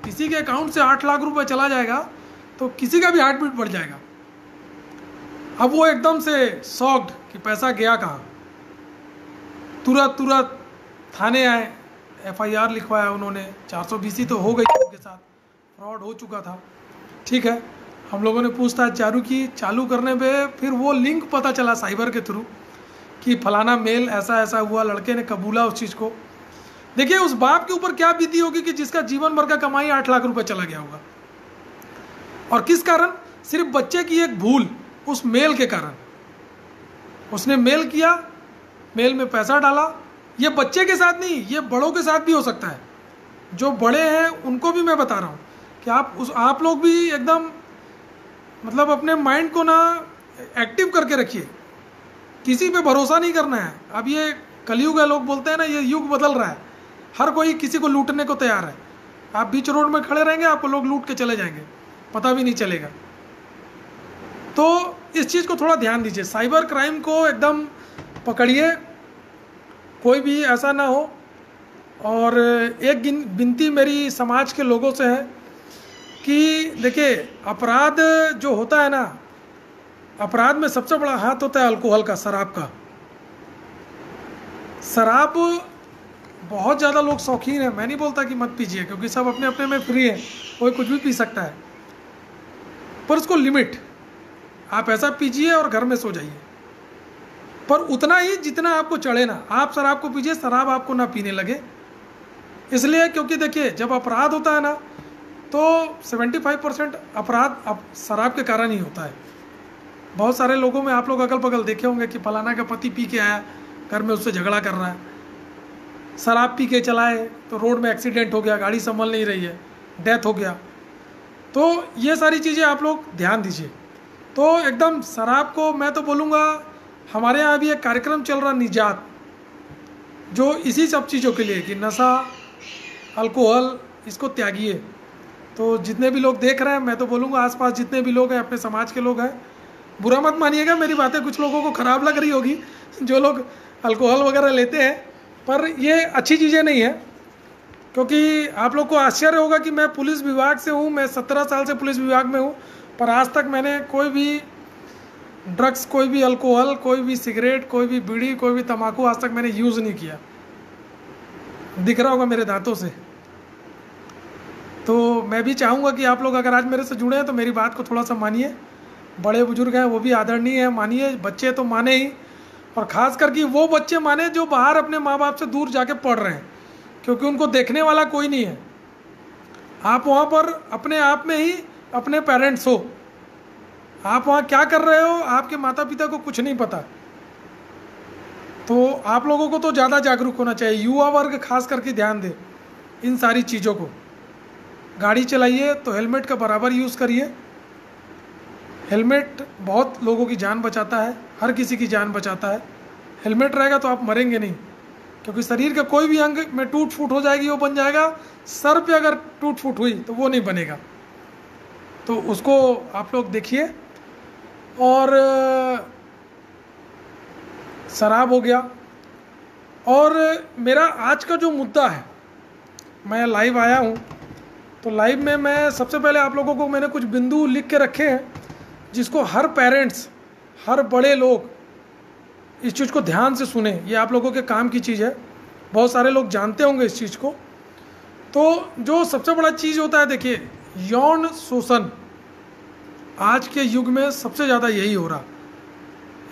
किसी के अकाउंट से 8 लाख रुपए चला जाएगा तो किसी का भी हार्ट बीट बढ़ जाएगा। अब वो एकदम से शॉक्ड कि पैसा गया कहाँ। तुरंत थाने आए, FIR लिखवाया उन्होंने, 420 तो हो गई उनके साथ, फ्रॉड हो चुका था। ठीक है, हम लोगों ने पूछताछ चालू करने पे फिर वो लिंक पता चला साइबर के थ्रू कि फलाना मेल ऐसा ऐसा हुआ, लड़के ने कबूला उस चीज़ को। देखिए उस बाप के ऊपर क्या बीती होगी कि जिसका जीवन भर का कमाई 8 लाख रुपए चला गया होगा, और किस कारण, सिर्फ बच्चे की एक भूल, उस मेल के कारण। उसने मेल किया, मेल में पैसा डाला। ये बच्चे के साथ नहीं, ये बड़ों के साथ भी हो सकता है। जो बड़े हैं उनको भी मैं बता रहा हूँ कि आप लोग भी एकदम मतलब अपने माइंड को ना एक्टिव करके रखिए, किसी पे भरोसा नहीं करना है। अब ये कलयुग है, लोग बोलते हैं ना ये युग बदल रहा है, हर कोई किसी को लूटने को तैयार है। आप बीच रोड में खड़े रहेंगे, आपको लोग लूट के चले जाएंगे, पता भी नहीं चलेगा। तो इस चीज़ को थोड़ा ध्यान दीजिए, साइबर क्राइम को एकदम पकड़िए, कोई भी ऐसा ना हो और एक विनती मेरी समाज के लोगों से है कि देखिए, अपराध जो होता है ना, अपराध में सबसे बड़ा हाथ होता है अल्कोहल का, शराब का। शराब बहुत ज़्यादा लोग शौकीन हैं, मैं नहीं बोलता कि मत पीजिए, क्योंकि सब अपने अपने में फ्री है, कोई कुछ भी पी सकता है, पर उसको लिमिट। आप ऐसा पीजिए और घर में सो जाइए, पर उतना ही जितना आपको चढ़े ना। आप शराब को पीजिए, शराब आपको ना पीने लगे। इसलिए क्योंकि देखिए, जब अपराध होता है ना, तो 75% अपराध शराब के कारण ही होता है। बहुत सारे लोगों में आप लोग अगल बगल देखे होंगे कि फलाना का पति पी के आया, घर में उससे झगड़ा कर रहा है, शराब पी के चलाए तो रोड में एक्सीडेंट हो गया, गाड़ी संभल नहीं रही है, डेथ हो गया। तो ये सारी चीज़ें आप लोग ध्यान दीजिए। तो एकदम शराब को मैं तो बोलूँगा, हमारे यहाँ भी एक कार्यक्रम चल रहा निजात, जो इसी सब चीज़ों के लिए कि नशा, अल्कोहल, इसको त्यागिए। तो जितने भी लोग देख रहे हैं, मैं तो बोलूँगा आसपास जितने भी लोग हैं, अपने समाज के लोग हैं, बुरा मत मानिएगा मेरी बातें, कुछ लोगों को ख़राब लग रही होगी जो लोग अल्कोहल वगैरह लेते हैं, पर ये अच्छी चीज़ें नहीं है। क्योंकि आप लोग को आश्चर्य होगा कि मैं पुलिस विभाग से हूँ, मैं 17 साल से पुलिस विभाग में हूँ, पर आज तक मैंने कोई भी ड्रग्स, कोई भी अल्कोहल, कोई भी सिगरेट, कोई भी बीड़ी, कोई भी तंबाकू आज तक मैंने यूज़ नहीं किया। दिख रहा होगा मेरे दांतों से। तो मैं भी चाहूँगा कि आप लोग अगर आज मेरे से जुड़े हैं तो मेरी बात को थोड़ा सा मानिए। बड़े बुजुर्ग हैं, वो भी आदरणीय है, मानिए। बच्चे तो माने ही, और ख़ास करके वो बच्चे माने जो बाहर अपने माँ बाप से दूर जाके पढ़ रहे हैं, क्योंकि उनको देखने वाला कोई नहीं है। आप वहाँ पर अपने आप में ही अपने पेरेंट्स हो। आप वहाँ क्या कर रहे हो, आपके माता पिता को कुछ नहीं पता। तो आप लोगों को तो ज़्यादा जागरूक होना चाहिए। युवा वर्ग खास करके ध्यान दे इन सारी चीज़ों को। गाड़ी चलाइए तो हेलमेट का बराबर यूज़ करिए। हेलमेट बहुत लोगों की जान बचाता है, हर किसी की जान बचाता है। हेलमेट रहेगा तो आप मरेंगे नहीं, क्योंकि शरीर के कोई भी अंग में टूट फूट हो जाएगी वो बन जाएगा, सर पे अगर टूट फूट हुई तो वो नहीं बनेगा। तो उसको आप लोग देखिए। और शराब हो गया। और मेरा आज का जो मुद्दा है, मैं लाइव आया हूँ, तो लाइव में मैं सबसे पहले आप लोगों को मैंने कुछ बिंदु लिख के रखे हैं, जिसको हर पेरेंट्स, हर बड़े लोग इस चीज़ को ध्यान से सुने। ये आप लोगों के काम की चीज़ है, बहुत सारे लोग जानते होंगे इस चीज़ को। तो जो सबसे बड़ा चीज़ होता है, देखिए, यौन शोषण आज के युग में सबसे ज़्यादा यही हो रहा।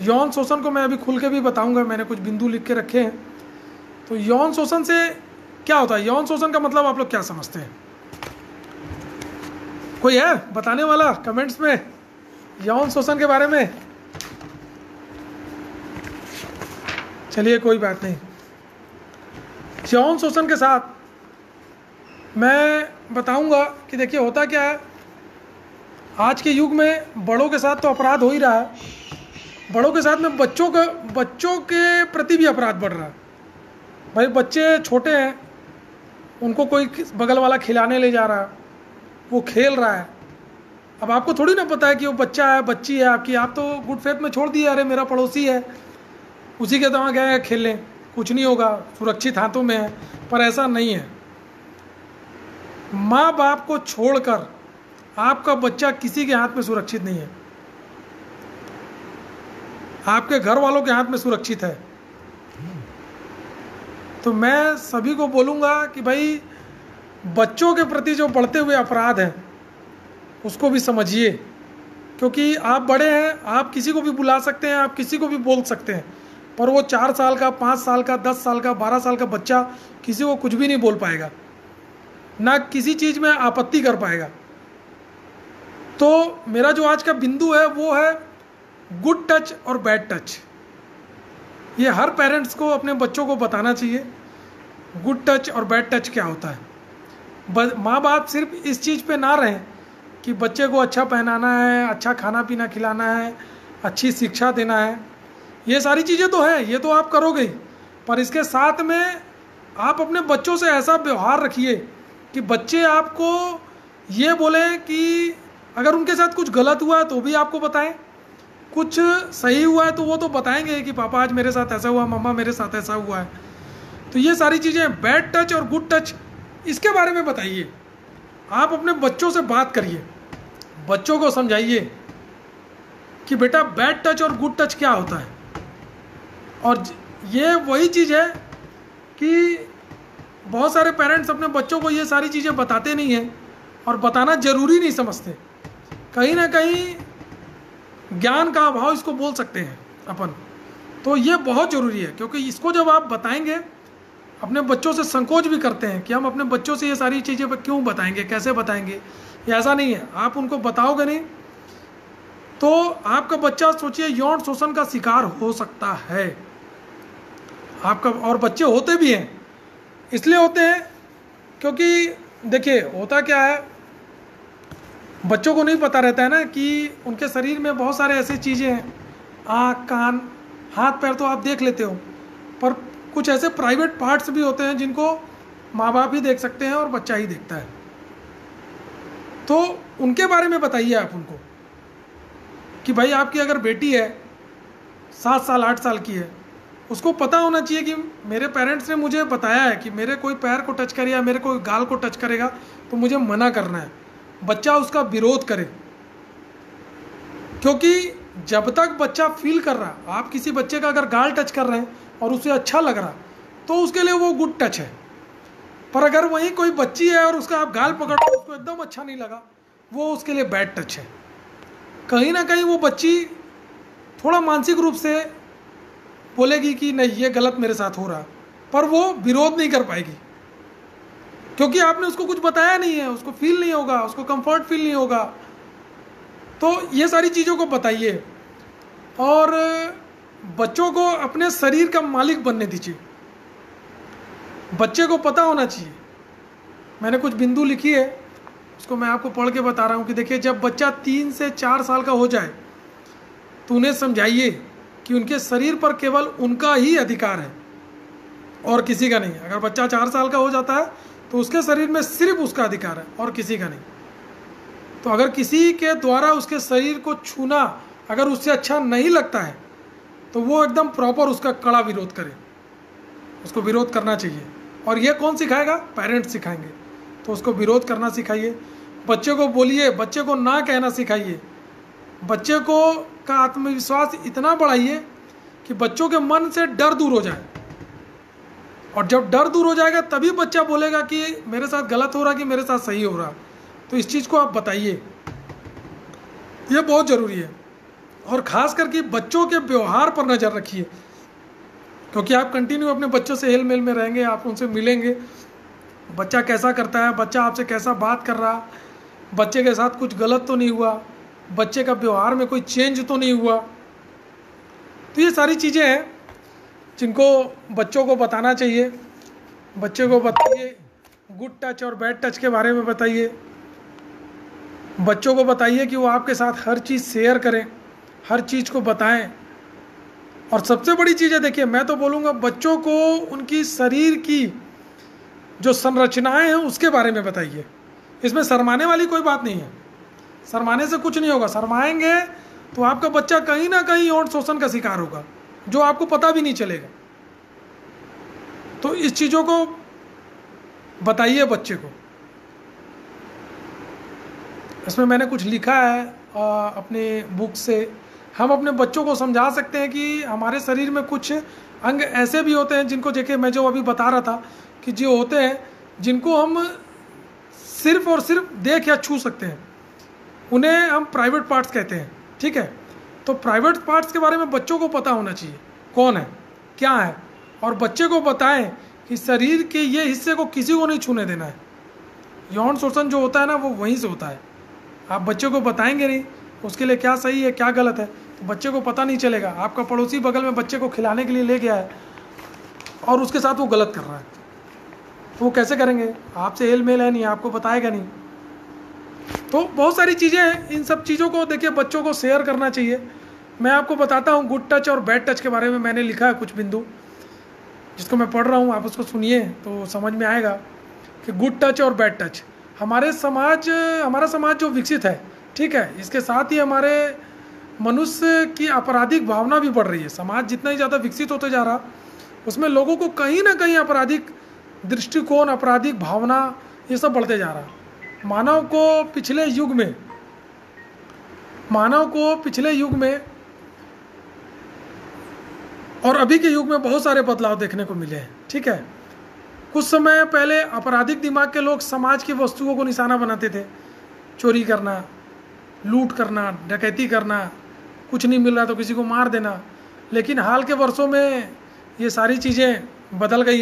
यौन शोषण को मैं अभी खुल के भी बताऊंगा, मैंने कुछ बिंदु लिख के रखे हैं। तो यौन शोषण से क्या होता है, यौन शोषण का मतलब आप लोग क्या समझते हैं? कोई है बताने वाला कमेंट्स में यौन शोषण के बारे में? चलिए कोई बात नहीं। यौन शोषण के साथ मैं बताऊंगा कि देखिए होता क्या है, आज के युग में बड़ों के साथ तो अपराध हो ही रहा है, बड़ों के साथ में बच्चों के प्रति भी अपराध बढ़ रहा है। भाई बच्चे छोटे हैं, उनको कोई बगल वाला खिलाने ले जा रहा है, वो खेल रहा है। अब आपको थोड़ी ना पता है कि वो बच्चा है, बच्ची है आपकी, आप तो गुड फेथ में छोड़ दिए, अरे मेरा पड़ोसी है, उसी के तरह गए खेलने, कुछ नहीं होगा, सुरक्षित हाथों में है। पर ऐसा नहीं है। माँ बाप को छोड़कर आपका बच्चा किसी के हाथ में सुरक्षित नहीं है, आपके घर वालों के हाथ में सुरक्षित है। तो मैं सभी को बोलूँगा कि भाई बच्चों के प्रति जो बढ़ते हुए अपराध हैं उसको भी समझिए, क्योंकि आप बड़े हैं, आप किसी को भी बुला सकते हैं, आप किसी को भी बोल सकते हैं, पर वो 4 साल का, 5 साल का, 10 साल का, 12 साल का बच्चा किसी को कुछ भी नहीं बोल पाएगा, ना किसी चीज़ में आपत्ति कर पाएगा। तो मेरा जो आज का बिंदु है वो है गुड टच और बैड टच। ये हर पेरेंट्स को अपने बच्चों को बताना चाहिए गुड टच और बैड टच क्या होता है। माँ बाप सिर्फ इस चीज़ पे ना रहें कि बच्चे को अच्छा पहनाना है, अच्छा खाना पीना खिलाना है, अच्छी शिक्षा देना है, ये सारी चीज़ें तो हैं, ये तो आप करोगे ही, पर इसके साथ में आप अपने बच्चों से ऐसा व्यवहार रखिए कि बच्चे आपको ये बोलें कि अगर उनके साथ कुछ गलत हुआ है तो भी आपको बताएं, कुछ सही हुआ है तो वो तो बताएंगे कि पापा आज मेरे साथ ऐसा हुआ, मम्मा मेरे साथ ऐसा हुआ है। तो ये सारी चीज़ें, बैड टच और गुड टच, इसके बारे में बताइए। आप अपने बच्चों से बात करिए, बच्चों को समझाइए कि बेटा बैड टच और गुड टच क्या होता है। और ये वही चीज़ है कि बहुत सारे पेरेंट्स अपने बच्चों को ये सारी चीज़ें बताते नहीं हैं और बताना ज़रूरी नहीं समझते। कहीं ना कहीं ज्ञान का अभाव इसको बोल सकते हैं अपन। तो ये बहुत ज़रूरी है, क्योंकि इसको जब आप बताएंगे, अपने बच्चों से संकोच भी करते हैं कि हम अपने बच्चों से ये सारी चीज़ें क्यों बताएंगे, कैसे बताएंगे। ये ऐसा नहीं है, आप उनको बताओगे नहीं तो आपका बच्चा, सोचिए, यौन शोषण का शिकार हो सकता है आपका। और बच्चे होते भी हैं, इसलिए होते हैं क्योंकि देखिए होता क्या है, बच्चों को नहीं पता रहता है ना कि उनके शरीर में बहुत सारे ऐसी चीज़ें हैं, आँख, कान, हाथ पैर तो आप देख लेते हो, पर कुछ ऐसे प्राइवेट पार्ट्स भी होते हैं जिनको माँ बाप ही देख सकते हैं और बच्चा ही देखता है। तो उनके बारे में बताइए आप उनको कि भाई आपकी अगर बेटी है 7 साल 8 साल की है, उसको पता होना चाहिए कि मेरे पेरेंट्स ने मुझे बताया है कि मेरे कोई पैर को टच करे या मेरे कोई गाल को टच करेगा तो मुझे मना करना है। बच्चा उसका विरोध करे, क्योंकि जब तक बच्चा फील कर रहा, आप किसी बच्चे का अगर गाल टच कर रहे हैं और उसे अच्छा लग रहा तो उसके लिए वो गुड टच है। पर अगर वहीं कोई बच्ची है और उसका आप गाल पकड़ रहे, उसको एकदम अच्छा नहीं लगा, वो उसके लिए बैड टच है। कहीं ना कहीं वो बच्ची थोड़ा मानसिक रूप से बोलेगी कि नहीं ये गलत मेरे साथ हो रहा, पर वो विरोध नहीं कर पाएगी क्योंकि आपने उसको कुछ बताया नहीं है, उसको फील नहीं होगा, उसको कंफर्ट फील नहीं होगा। तो ये सारी चीज़ों को बताइए और बच्चों को अपने शरीर का मालिक बनने दीजिए। बच्चे को पता होना चाहिए। मैंने कुछ बिंदु लिखी है, उसको मैं आपको पढ़ के बता रहा हूँ कि देखिए, जब बच्चा 3 से 4 साल का हो जाए तो उन्हें समझाइए कि उनके शरीर पर केवल उनका ही अधिकार है और किसी का नहीं। अगर बच्चा 4 साल का हो जाता है तो उसके शरीर में सिर्फ उसका अधिकार है और किसी का नहीं। तो अगर किसी के द्वारा उसके शरीर को छूना अगर उससे अच्छा नहीं लगता है तो वो एकदम प्रॉपर उसका कड़ा विरोध करे, उसको विरोध करना चाहिए। और ये कौन सिखाएगा? पेरेंट्स सिखाएंगे। तो उसको विरोध करना सिखाइए, बच्चे को बोलिए, बच्चे को ना कहना सिखाइए, बच्चे को का आत्मविश्वास इतना बढ़ाइए कि बच्चों के मन से डर दूर हो जाए। और जब डर दूर हो जाएगा तभी बच्चा बोलेगा कि मेरे साथ गलत हो रहा कि मेरे साथ सही हो रहा। तो इस चीज़ को आप बताइए, ये बहुत ज़रूरी है। और ख़ास करके बच्चों के व्यवहार पर नज़र रखिए, क्योंकि आप कंटिन्यू अपने बच्चों से हेल मेल में रहेंगे, आप उनसे मिलेंगे, बच्चा कैसा करता है, बच्चा आपसे कैसा बात कर रहा, बच्चे के साथ कुछ गलत तो नहीं हुआ, बच्चे का व्यवहार में कोई चेंज तो नहीं हुआ। तो ये सारी चीज़ें हैं जिनको बच्चों को बताना चाहिए। बच्चे को बताइए गुड टच और बैड टच के बारे में बताइए। बच्चों को बताइए कि वो आपके साथ हर चीज़ शेयर करें, हर चीज़ को बताएं। और सबसे बड़ी चीज़ है, देखिए मैं तो बोलूँगा बच्चों को उनकी शरीर की जो संरचनाएं हैं उसके बारे में बताइए। इसमें शर्माने वाली कोई बात नहीं है, शर्माने से कुछ नहीं होगा। शर्माएंगे तो आपका बच्चा कहीं ना कहीं यौन शोषण का शिकार होगा, जो आपको पता भी नहीं चलेगा। तो इस चीज़ों को बताइए बच्चे को। इसमें मैंने कुछ लिखा है अपने बुक से। हम अपने बच्चों को समझा सकते हैं कि हमारे शरीर में कुछ अंग ऐसे भी होते हैं जिनको, देखिए मैं जो अभी बता रहा था कि जो होते हैं जिनको हम सिर्फ और सिर्फ देख या छू सकते हैं, उन्हें हम प्राइवेट पार्ट्स कहते हैं। ठीक है, तो प्राइवेट पार्ट्स के बारे में बच्चों को पता होना चाहिए कौन है, क्या है, और बच्चे को बताएं कि शरीर के ये हिस्से को किसी को नहीं छूने देना है। यौन शोषण जो होता है ना वो वहीं से होता है। आप बच्चे को बताएंगे नहीं उसके लिए क्या सही है क्या गलत है, तो बच्चे को पता नहीं चलेगा। आपका पड़ोसी बगल में बच्चे को खिलाने के लिए ले गया है और उसके साथ वो गलत कर रहा है, तो वो कैसे करेंगे? आपसे हेल मेल है नहीं, आपको बताएगा नहीं। तो बहुत सारी चीज़ें हैं, इन सब चीज़ों को देखिए बच्चों को शेयर करना चाहिए। मैं आपको बताता हूँ गुड टच और बैड टच के बारे में मैंने लिखा है कुछ बिंदु, जिसको मैं पढ़ रहा हूँ, आप उसको सुनिए तो समझ में आएगा कि गुड टच और बैड टच। हमारा समाज जो विकसित है, ठीक है, इसके साथ ही हमारे मनुष्य की आपराधिक भावना भी बढ़ रही है। समाज जितना ही ज़्यादा विकसित होते जा रहा उसमें लोगों को कहीं ना कहीं आपराधिक दृष्टिकोण, आपराधिक भावना, ये सब बढ़ते जा रहा है। मानव को पिछले युग में और अभी के युग में बहुत सारे बदलाव देखने को मिले हैं। ठीक है, कुछ समय पहले आपराधिक दिमाग के लोग समाज की वस्तुओं को निशाना बनाते थे, चोरी करना, लूट करना, डकैती करना, कुछ नहीं मिल रहा तो किसी को मार देना। लेकिन हाल के वर्षों में ये सारी चीज़ें बदल गई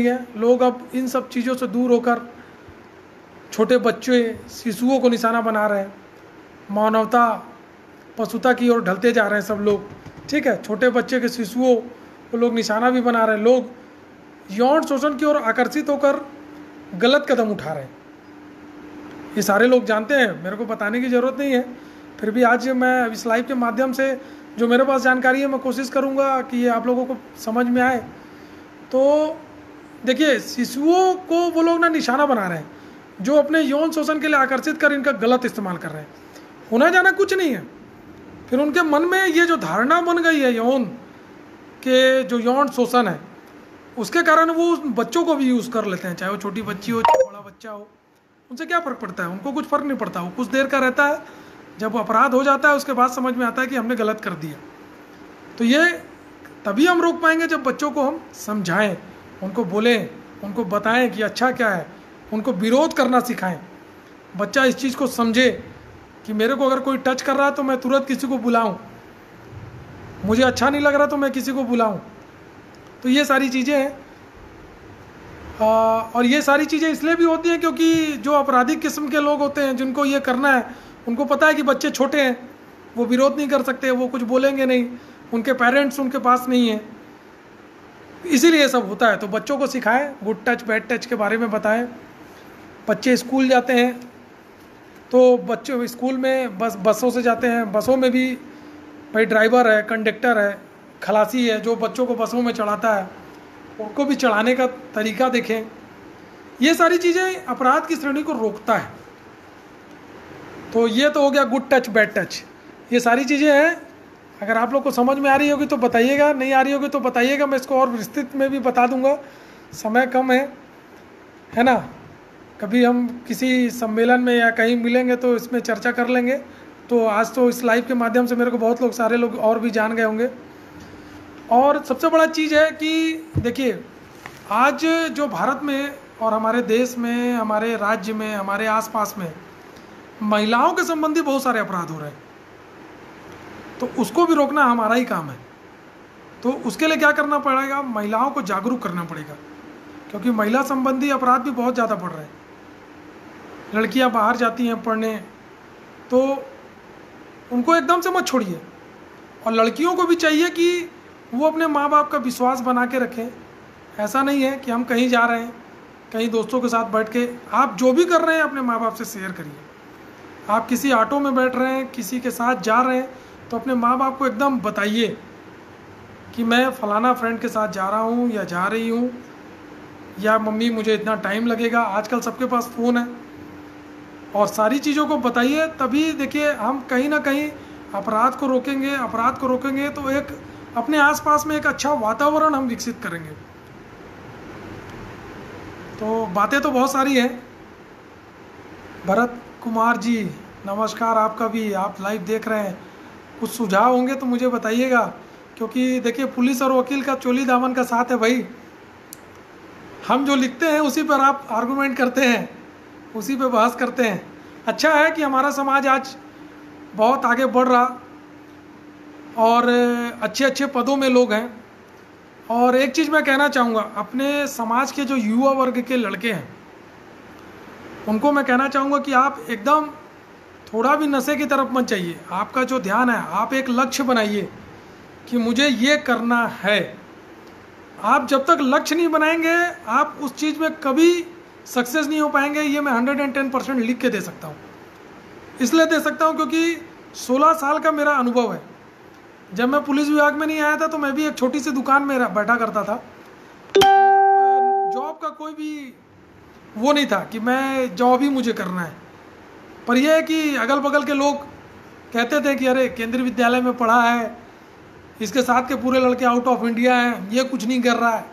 हैं। लोग अब इन सब चीज़ों से दूर होकर छोटे बच्चे, शिशुओं को निशाना बना रहे हैं। मानवता, पशुता की ओर ढलते जा रहे हैं सब लोग। ठीक है, छोटे बच्चे के, शिशुओं को लोग निशाना भी बना रहे हैं। लोग यौन शोषण की ओर आकर्षित होकर गलत कदम उठा रहे हैं। ये सारे लोग जानते हैं, मेरे को बताने की ज़रूरत नहीं है। फिर भी आज मैं इस लाइव के माध्यम से जो मेरे पास जानकारी है, मैं कोशिश करूँगा कि ये आप लोगों को समझ में आए। तो देखिए, शिशुओं को वो लोग ना निशाना बना रहे हैं, जो अपने यौन शोषण के लिए आकर्षित कर इनका गलत इस्तेमाल कर रहे हैं। होना जाना कुछ नहीं है, फिर उनके मन में ये जो धारणा बन गई है यौन के, जो यौन शोषण है, उसके कारण वो उस बच्चों को भी यूज़ कर लेते हैं। चाहे वो छोटी बच्ची हो, चाहे बड़ा बच्चा हो, उनसे क्या फ़र्क पड़ता है? उनको कुछ फ़र्क नहीं पड़ता। वो कुछ देर का रहता है, जब वो अपराध हो जाता है उसके बाद समझ में आता है कि हमने गलत कर दिया। तो ये तभी हम रोक पाएंगे जब बच्चों को हम समझाएं, उनको बोलें, उनको बताएं कि अच्छा क्या है, उनको विरोध करना सिखाएं। बच्चा इस चीज़ को समझे कि मेरे को अगर कोई टच कर रहा है तो मैं तुरंत किसी को बुलाऊं, मुझे अच्छा नहीं लग रहा तो मैं किसी को बुलाऊं। तो ये सारी चीज़ें हैं। और ये सारी चीज़ें इसलिए भी होती हैं क्योंकि जो आपराधिक किस्म के लोग होते हैं, जिनको ये करना है, उनको पता है कि बच्चे छोटे हैं, वो विरोध नहीं कर सकते, वो कुछ बोलेंगे नहीं, उनके पेरेंट्स उनके पास नहीं है, इसीलिए ये सब होता है। तो बच्चों को सिखाएं, गुड टच बैड टच के बारे में बताएं। बच्चे स्कूल जाते हैं तो बच्चे स्कूल में बसों से जाते हैं, बसों में भी भाई ड्राइवर है, कंडक्टर है, खलासी है, जो बच्चों को बसों में चढ़ाता है, उनको भी चढ़ाने का तरीका देखें। ये सारी चीज़ें अपराध की श्रेणी को रोकता है। तो ये तो हो गया गुड टच बैड टच, ये सारी चीज़ें हैं। अगर आप लोग को समझ में आ रही होगी तो बताइएगा, नहीं आ रही होगी तो बताइएगा, मैं इसको और विस्तृत में भी बता दूंगा। समय कम है ना। कभी हम किसी सम्मेलन में या कहीं मिलेंगे तो इसमें चर्चा कर लेंगे। तो आज तो इस लाइव के माध्यम से मेरे को बहुत लोग, सारे लोग और भी जान गए होंगे। और सबसे बड़ा चीज़ है कि देखिए, आज जो भारत में और हमारे देश में, हमारे राज्य में, हमारे आसपास में महिलाओं के संबंधी बहुत सारे अपराध हो रहे हैं। तो उसको भी रोकना हमारा ही काम है। तो उसके लिए क्या करना पड़ेगा? महिलाओं को जागरूक करना पड़ेगा, क्योंकि महिला संबंधी अपराध भी बहुत ज़्यादा बढ़ रहे हैं। लड़कियां बाहर जाती हैं पढ़ने, तो उनको एकदम से मत छोड़िए। और लड़कियों को भी चाहिए कि वो अपने माँ बाप का विश्वास बना के रखें। ऐसा नहीं है कि हम कहीं जा रहे हैं, कहीं दोस्तों के साथ बैठ के, आप जो भी कर रहे हैं अपने माँ बाप से शेयर करिए। आप किसी ऑटो में बैठ रहे हैं, किसी के साथ जा रहे हैं, तो अपने माँ बाप को एकदम बताइए कि मैं फ़लाना फ्रेंड के साथ जा रहा हूँ या जा रही हूँ, या मम्मी मुझे इतना टाइम लगेगा। आजकल सबके पास फ़ोन है, और सारी चीज़ों को बताइए। तभी देखिए हम कहीं ना कहीं अपराध को रोकेंगे तो एक अपने आसपास में एक अच्छा वातावरण हम विकसित करेंगे। तो बातें तो बहुत सारी हैं। भरत कुमार जी नमस्कार, आपका भी, आप लाइव देख रहे हैं। कुछ सुझाव होंगे तो मुझे बताइएगा, क्योंकि देखिए पुलिस और वकील का चोली दामन का साथ है भाई। हम जो लिखते हैं उसी पर आप आर्गूमेंट करते हैं, उसी पे बहस करते हैं। अच्छा है कि हमारा समाज आज बहुत आगे बढ़ रहा और अच्छे अच्छे पदों में लोग हैं। और एक चीज़ मैं कहना चाहूँगा, अपने समाज के जो युवा वर्ग के लड़के हैं उनको मैं कहना चाहूँगा कि आप एकदम थोड़ा भी नशे की तरफ मत जाइए। आपका जो ध्यान है, आप एक लक्ष्य बनाइए कि मुझे ये करना है। आप जब तक लक्ष्य नहीं बनाएंगे, आप उस चीज़ में कभी सक्सेस नहीं हो पाएंगे। ये मैं 110% लिख के दे सकता हूँ। इसलिए दे सकता हूँ क्योंकि 16 साल का मेरा अनुभव है। जब मैं पुलिस विभाग में नहीं आया था तो मैं भी एक छोटी सी दुकान में बैठा करता था। जॉब का कोई भी वो नहीं था कि मैं जॉब ही मुझे करना है। पर यह है कि अगल बगल के लोग कहते थे कि अरे केंद्रीय विद्यालय में पढ़ा है, इसके साथ के पूरे लड़के आउट ऑफ इंडिया हैं, ये कुछ नहीं कर रहा है,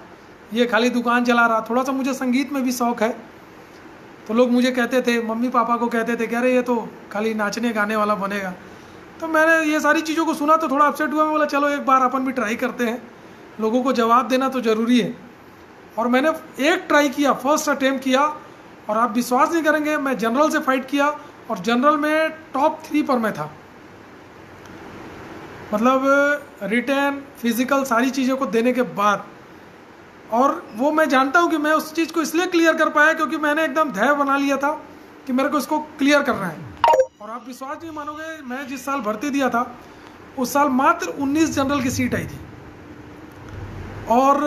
ये खाली दुकान चला रहा। थोड़ा सा मुझे संगीत में भी शौक़ है, तो लोग मुझे कहते थे, मम्मी पापा को कहते थे, कह रहे ये तो खाली नाचने गाने वाला बनेगा। तो मैंने ये सारी चीज़ों को सुना तो थोड़ा अपसेट हुआ। मैं बोला चलो एक बार अपन भी ट्राई करते हैं, लोगों को जवाब देना तो ज़रूरी है। और मैंने एक ट्राई किया, फर्स्ट अटेम्प्ट किया, और आप विश्वास नहीं करेंगे, मैं जनरल से फाइट किया और जनरल में टॉप 3 पर मैं था। मतलब रिटर्न फिजिकल सारी चीज़ों को देने के बाद। और वो मैं जानता हूँ कि मैं उस चीज़ को इसलिए क्लियर कर पाया क्योंकि मैंने एकदम धैर्य बना लिया था कि मेरे को इसको क्लियर करना है। और आप विश्वास नहीं मानोगे, मैं जिस साल भर्ती दिया था उस साल मात्र 19 जनरल की सीट आई थी। और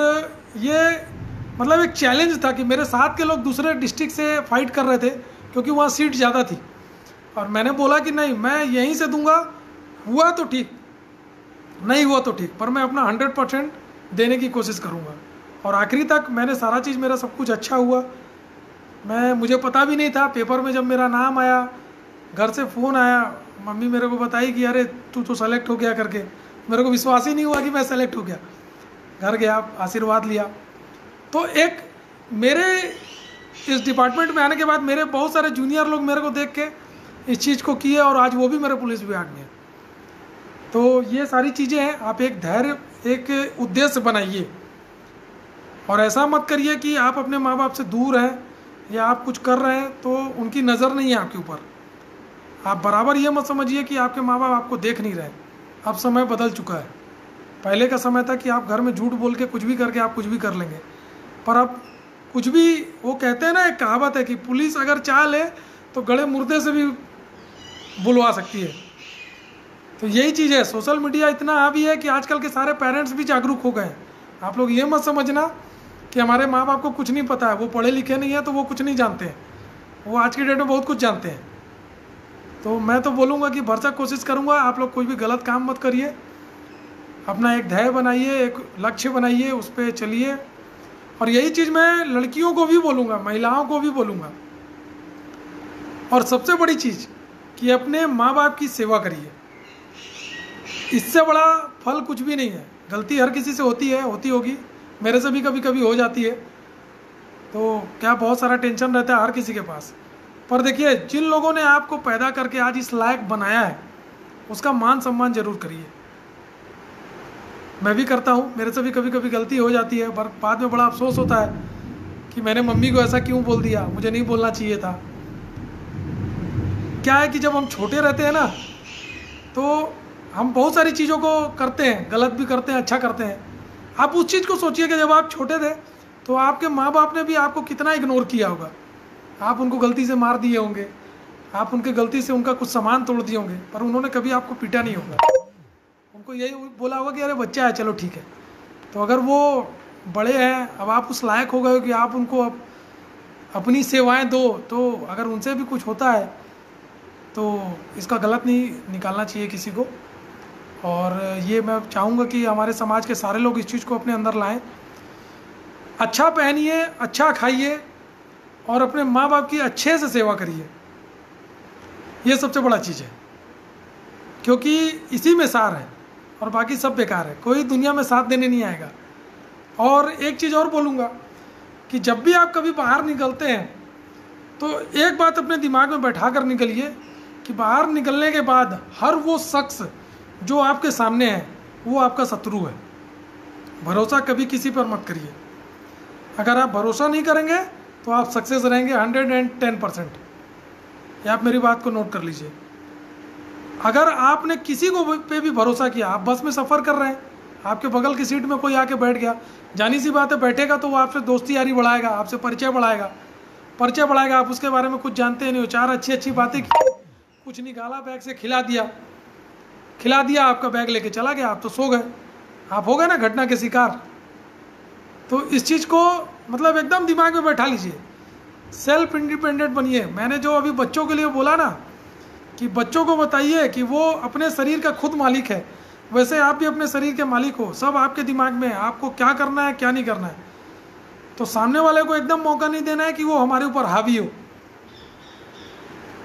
ये मतलब एक चैलेंज था कि मेरे साथ के लोग दूसरे डिस्ट्रिक्ट से फाइट कर रहे थे क्योंकि वहाँ सीट ज़्यादा थी। और मैंने बोला कि नहीं, मैं यहीं से दूंगा, हुआ तो ठीक, नहीं हुआ तो ठीक, पर मैं अपना 100% देने की कोशिश करूँगा। और आखिरी तक मैंने सारा चीज़, मेरा सब कुछ अच्छा हुआ। मुझे पता भी नहीं था, पेपर में जब मेरा नाम आया, घर से फ़ोन आया, मम्मी मेरे को बताई कि अरे तू तो सेलेक्ट हो गया करके। मेरे को विश्वास ही नहीं हुआ कि मैं सेलेक्ट हो गया। घर गया, आशीर्वाद लिया। तो एक मेरे इस डिपार्टमेंट में आने के बाद मेरे बहुत सारे जूनियर लोग मेरे को देख के इस चीज़ को किए और आज वो भी मेरे पुलिस विभाग में। तो ये सारी चीज़ें हैं, आप एक धैर्य, एक उद्देश्य बनाइए और ऐसा मत करिए कि आप अपने माँ बाप से दूर हैं या आप कुछ कर रहे हैं तो उनकी नज़र नहीं है आपके ऊपर। आप बराबर ये मत समझिए कि आपके माँ बाप आपको देख नहीं रहे। अब समय बदल चुका है। पहले का समय था कि आप घर में झूठ बोल के कुछ भी करके आप कुछ भी कर लेंगे, पर अब कुछ भी, वो कहते हैं ना, एक कहावत है कि पुलिस अगर चाह ले तो गड़े मुर्दे से भी बुलवा सकती है। तो यही चीज़ है, सोशल मीडिया इतना हावी है कि आजकल के सारे पेरेंट्स भी जागरूक हो गए। आप लोग ये मत समझना कि हमारे माँ बाप को कुछ नहीं पता है, वो पढ़े लिखे नहीं है तो वो कुछ नहीं जानते हैं। वो आज की डेट में बहुत कुछ जानते हैं। तो मैं तो बोलूँगा कि भरसक कोशिश करूँगा, आप लोग कोई भी गलत काम मत करिए, अपना एक ध्येय बनाइए, एक लक्ष्य बनाइए, उस पर चलिए। और यही चीज़ मैं लड़कियों को भी बोलूँगा, महिलाओं को भी बोलूँगा। और सबसे बड़ी चीज़ कि अपने माँ बाप की सेवा करिए, इससे बड़ा फल कुछ भी नहीं है। गलती हर किसी से होती है, होती होगी, मेरे से भी कभी कभी हो जाती है, तो क्या बहुत सारा टेंशन रहता है हर किसी के पास। पर देखिए, जिन लोगों ने आपको पैदा करके आज इस लायक बनाया है उसका मान सम्मान जरूर करिए। मैं भी करता हूँ, मेरे से भी कभी कभी गलती हो जाती है, पर बाद में बड़ा अफसोस होता है कि मैंने मम्मी को ऐसा क्यों बोल दिया, मुझे नहीं बोलना चाहिए था। क्या है कि जब हम छोटे रहते हैं ना तो हम बहुत सारी चीज़ों को करते हैं, गलत भी करते हैं, अच्छा करते हैं। आप उस चीज़ को सोचिए कि जब आप छोटे थे तो आपके माँ बाप ने भी आपको कितना इग्नोर किया होगा। आप उनको गलती से मार दिए होंगे, आप उनके गलती से उनका कुछ सामान तोड़ दिए होंगे, पर उन्होंने कभी आपको पीटा नहीं होगा। उनको यही बोला होगा कि अरे बच्चा है, चलो ठीक है। तो अगर वो बड़े हैं, अब आप उस लायक हो गए हो कि आप उनको अब अपनी सेवाएं दो, तो अगर उनसे भी कुछ होता है तो इसका गलत नहीं निकालना चाहिए किसी को। और ये मैं चाहूँगा कि हमारे समाज के सारे लोग इस चीज़ को अपने अंदर लाएं। अच्छा पहनिए, अच्छा खाइए और अपने माँ बाप की अच्छे से सेवा करिए, ये सबसे बड़ा चीज़ है, क्योंकि इसी में सार है और बाकी सब बेकार है। कोई दुनिया में साथ देने नहीं आएगा। और एक चीज़ और बोलूँगा कि जब भी आप कभी बाहर निकलते हैं तो एक बात अपने दिमाग में बैठा कर निकलिए कि बाहर निकलने के बाद हर वो शख्स जो आपके सामने है वो आपका शत्रु है। भरोसा कभी किसी पर मत करिए। अगर आप भरोसा नहीं करेंगे तो आप सक्सेस रहेंगे 110%। ये आप मेरी बात को नोट कर लीजिए। अगर आपने किसी को पे भी भरोसा किया, आप बस में सफ़र कर रहे हैं, आपके बगल की सीट में कोई आके बैठ गया, जानी सी बात है बैठेगा तो वो आपसे दोस्ती यारी बढ़ाएगा, आपसे परिचय बढ़ाएगा। आप उसके बारे में कुछ जानते नहीं हो, चार अच्छी बातें की, कुछ निकाला बैग से, खिला दिया, आपका बैग लेके चला गया, आप तो सो गए, आप हो गए ना घटना के शिकार। तो इस चीज़ को मतलब एकदम दिमाग में बैठा लीजिए, सेल्फ इंडिपेंडेंट बनिए। मैंने जो अभी बच्चों के लिए बोला ना कि बच्चों को बताइए कि वो अपने शरीर का खुद मालिक है, वैसे आप भी अपने शरीर के मालिक हो। सब आपके दिमाग में है, आपको क्या करना है क्या नहीं करना है। तो सामने वाले को एकदम मौका नहीं देना है कि वो हमारे ऊपर हावी हो।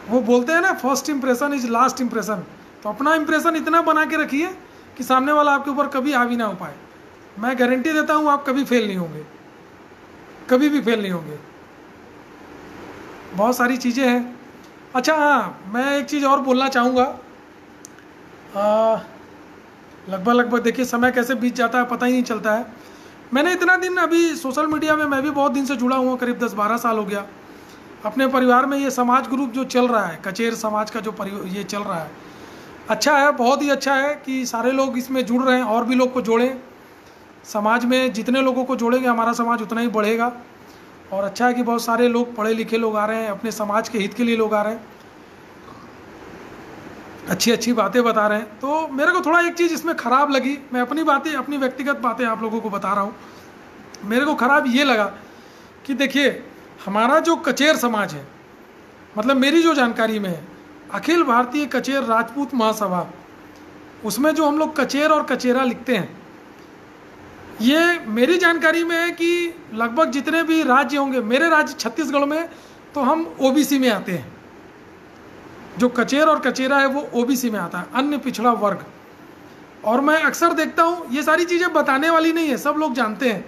वो बोलते हैं ना, first impression is last impression. तो अपना इंप्रेशन इतना बना के रखिए कि सामने वाला आपके ऊपर कभी हावी ना हो पाए। मैं गारंटी देता हूँ आप कभी फेल नहीं होंगे, कभी भी फेल नहीं होंगे। बहुत सारी चीज़ें हैं। अच्छा हाँ, मैं एक चीज़ और बोलना चाहूँगा। लगभग देखिए समय कैसे बीत जाता है पता ही नहीं चलता है। मैंने इतना दिन अभी सोशल मीडिया में मैं भी बहुत दिन से जुड़ा हुआ, करीब 10-12 साल हो गया। अपने परिवार में ये समाज ग्रुप जो चल रहा है, कचेर समाज का जो ये चल रहा है, अच्छा है, बहुत ही अच्छा है कि सारे लोग इसमें जुड़ रहे हैं। और भी लोग को जोड़ें समाज में। जितने लोगों को जोड़ेंगे हमारा समाज उतना ही बढ़ेगा। और अच्छा है कि बहुत सारे लोग पढ़े लिखे लोग आ रहे हैं, अपने समाज के हित के लिए लोग आ रहे हैं, अच्छी अच्छी बातें बता रहे हैं। तो मेरे को थोड़ा एक चीज़ इसमें ख़राब लगी, मैं अपनी बातें, अपनी व्यक्तिगत बातें आप लोगों को बता रहा हूँ। मेरे को ख़राब ये लगा कि देखिए हमारा जो कचेर समाज है, मतलब मेरी जो जानकारी में है, अखिल भारतीय कचेर राजपूत महासभा, उसमें जो हम लोग कचेर और कचेरा लिखते हैं, ये मेरी जानकारी में है कि लगभग जितने भी राज्य होंगे, मेरे राज्य छत्तीसगढ़ में, तो हम ओबीसी में आते हैं। जो कचेर और कचेरा है वो ओबीसी में आता है, अन्य पिछड़ा वर्ग। और मैं अक्सर देखता हूँ, ये सारी चीज़ें बताने वाली नहीं है, सब लोग जानते हैं,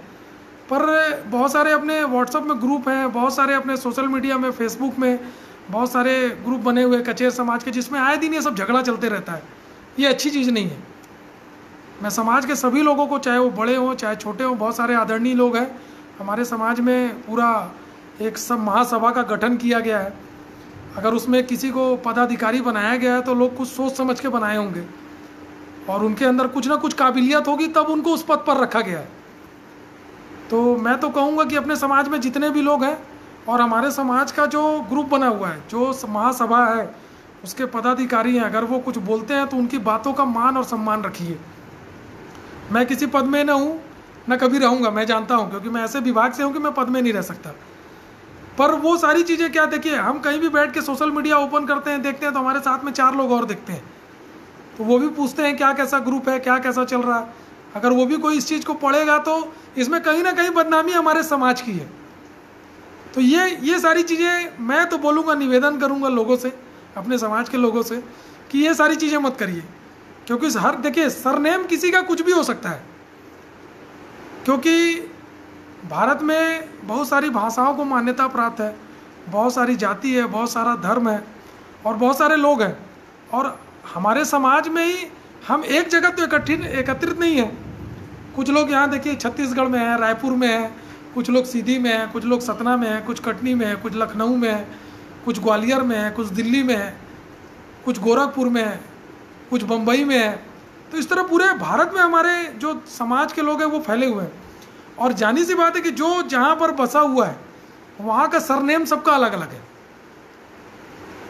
पर बहुत सारे अपने व्हाट्सएप में ग्रुप हैं, बहुत सारे अपने सोशल मीडिया में, फेसबुक में बहुत सारे ग्रुप बने हुए कचेर समाज के, जिसमें आए दिन ये सब झगड़ा चलते रहता है। ये अच्छी चीज़ नहीं है। मैं समाज के सभी लोगों को, चाहे वो बड़े हों चाहे छोटे हों, बहुत सारे आदरणीय लोग हैं हमारे समाज में, पूरा एक सब महासभा का गठन किया गया है। अगर उसमें किसी को पदाधिकारी बनाया गया है तो लोग कुछ सोच समझ के बनाए होंगे और उनके अंदर कुछ ना कुछ काबिलियत होगी, तब उनको उस पद पर रखा गया है। तो मैं तो कहूँगा कि अपने समाज में जितने भी लोग हैं और हमारे समाज का जो ग्रुप बना हुआ है, जो महासभा है, उसके पदाधिकारी हैं, अगर वो कुछ बोलते हैं तो उनकी बातों का मान और सम्मान रखिए। मैं किसी पद में न हूँ, न कभी रहूँगा, मैं जानता हूँ, क्योंकि मैं ऐसे विभाग से हूँ कि मैं पद में नहीं रह सकता। पर वो सारी चीज़ें क्या, देखिए हम कहीं भी बैठ के सोशल मीडिया ओपन करते हैं, देखते हैं तो हमारे साथ में 4 लोग और देखते हैं, तो वो भी पूछते हैं क्या कैसा ग्रुप है, क्या कैसा चल रहा है। अगर वो भी कोई इस चीज़ को पढ़ेगा तो इसमें कहीं ना कहीं बदनामी हमारे समाज की है। तो ये सारी चीज़ें मैं तो बोलूँगा, निवेदन करूँगा लोगों से, अपने समाज के लोगों से, कि ये सारी चीज़ें मत करिए। क्योंकि हर, देखिए सरनेम किसी का कुछ भी हो सकता है, क्योंकि भारत में बहुत सारी भाषाओं को मान्यता प्राप्त है, बहुत सारी जाति है, बहुत सारा धर्म है और बहुत सारे लोग हैं। और हमारे समाज में ही हम एक जगह तो एकत्रित नहीं है। कुछ लोग यहाँ देखिए छत्तीसगढ़ में हैं, रायपुर में हैं, कुछ लोग सीधी में हैं, कुछ लोग सतना में हैं, कुछ कटनी में हैं, कुछ लखनऊ में हैं, कुछ ग्वालियर में हैं, कुछ दिल्ली में हैं, कुछ गोरखपुर में हैं, कुछ बम्बई में हैं। तो इस तरह पूरे भारत में हमारे जो समाज के लोग हैं वो फैले हुए हैं। और जानी सी बात है कि जो जहाँ पर बसा हुआ है वहाँ का सरनेम सबका अलग अलग है।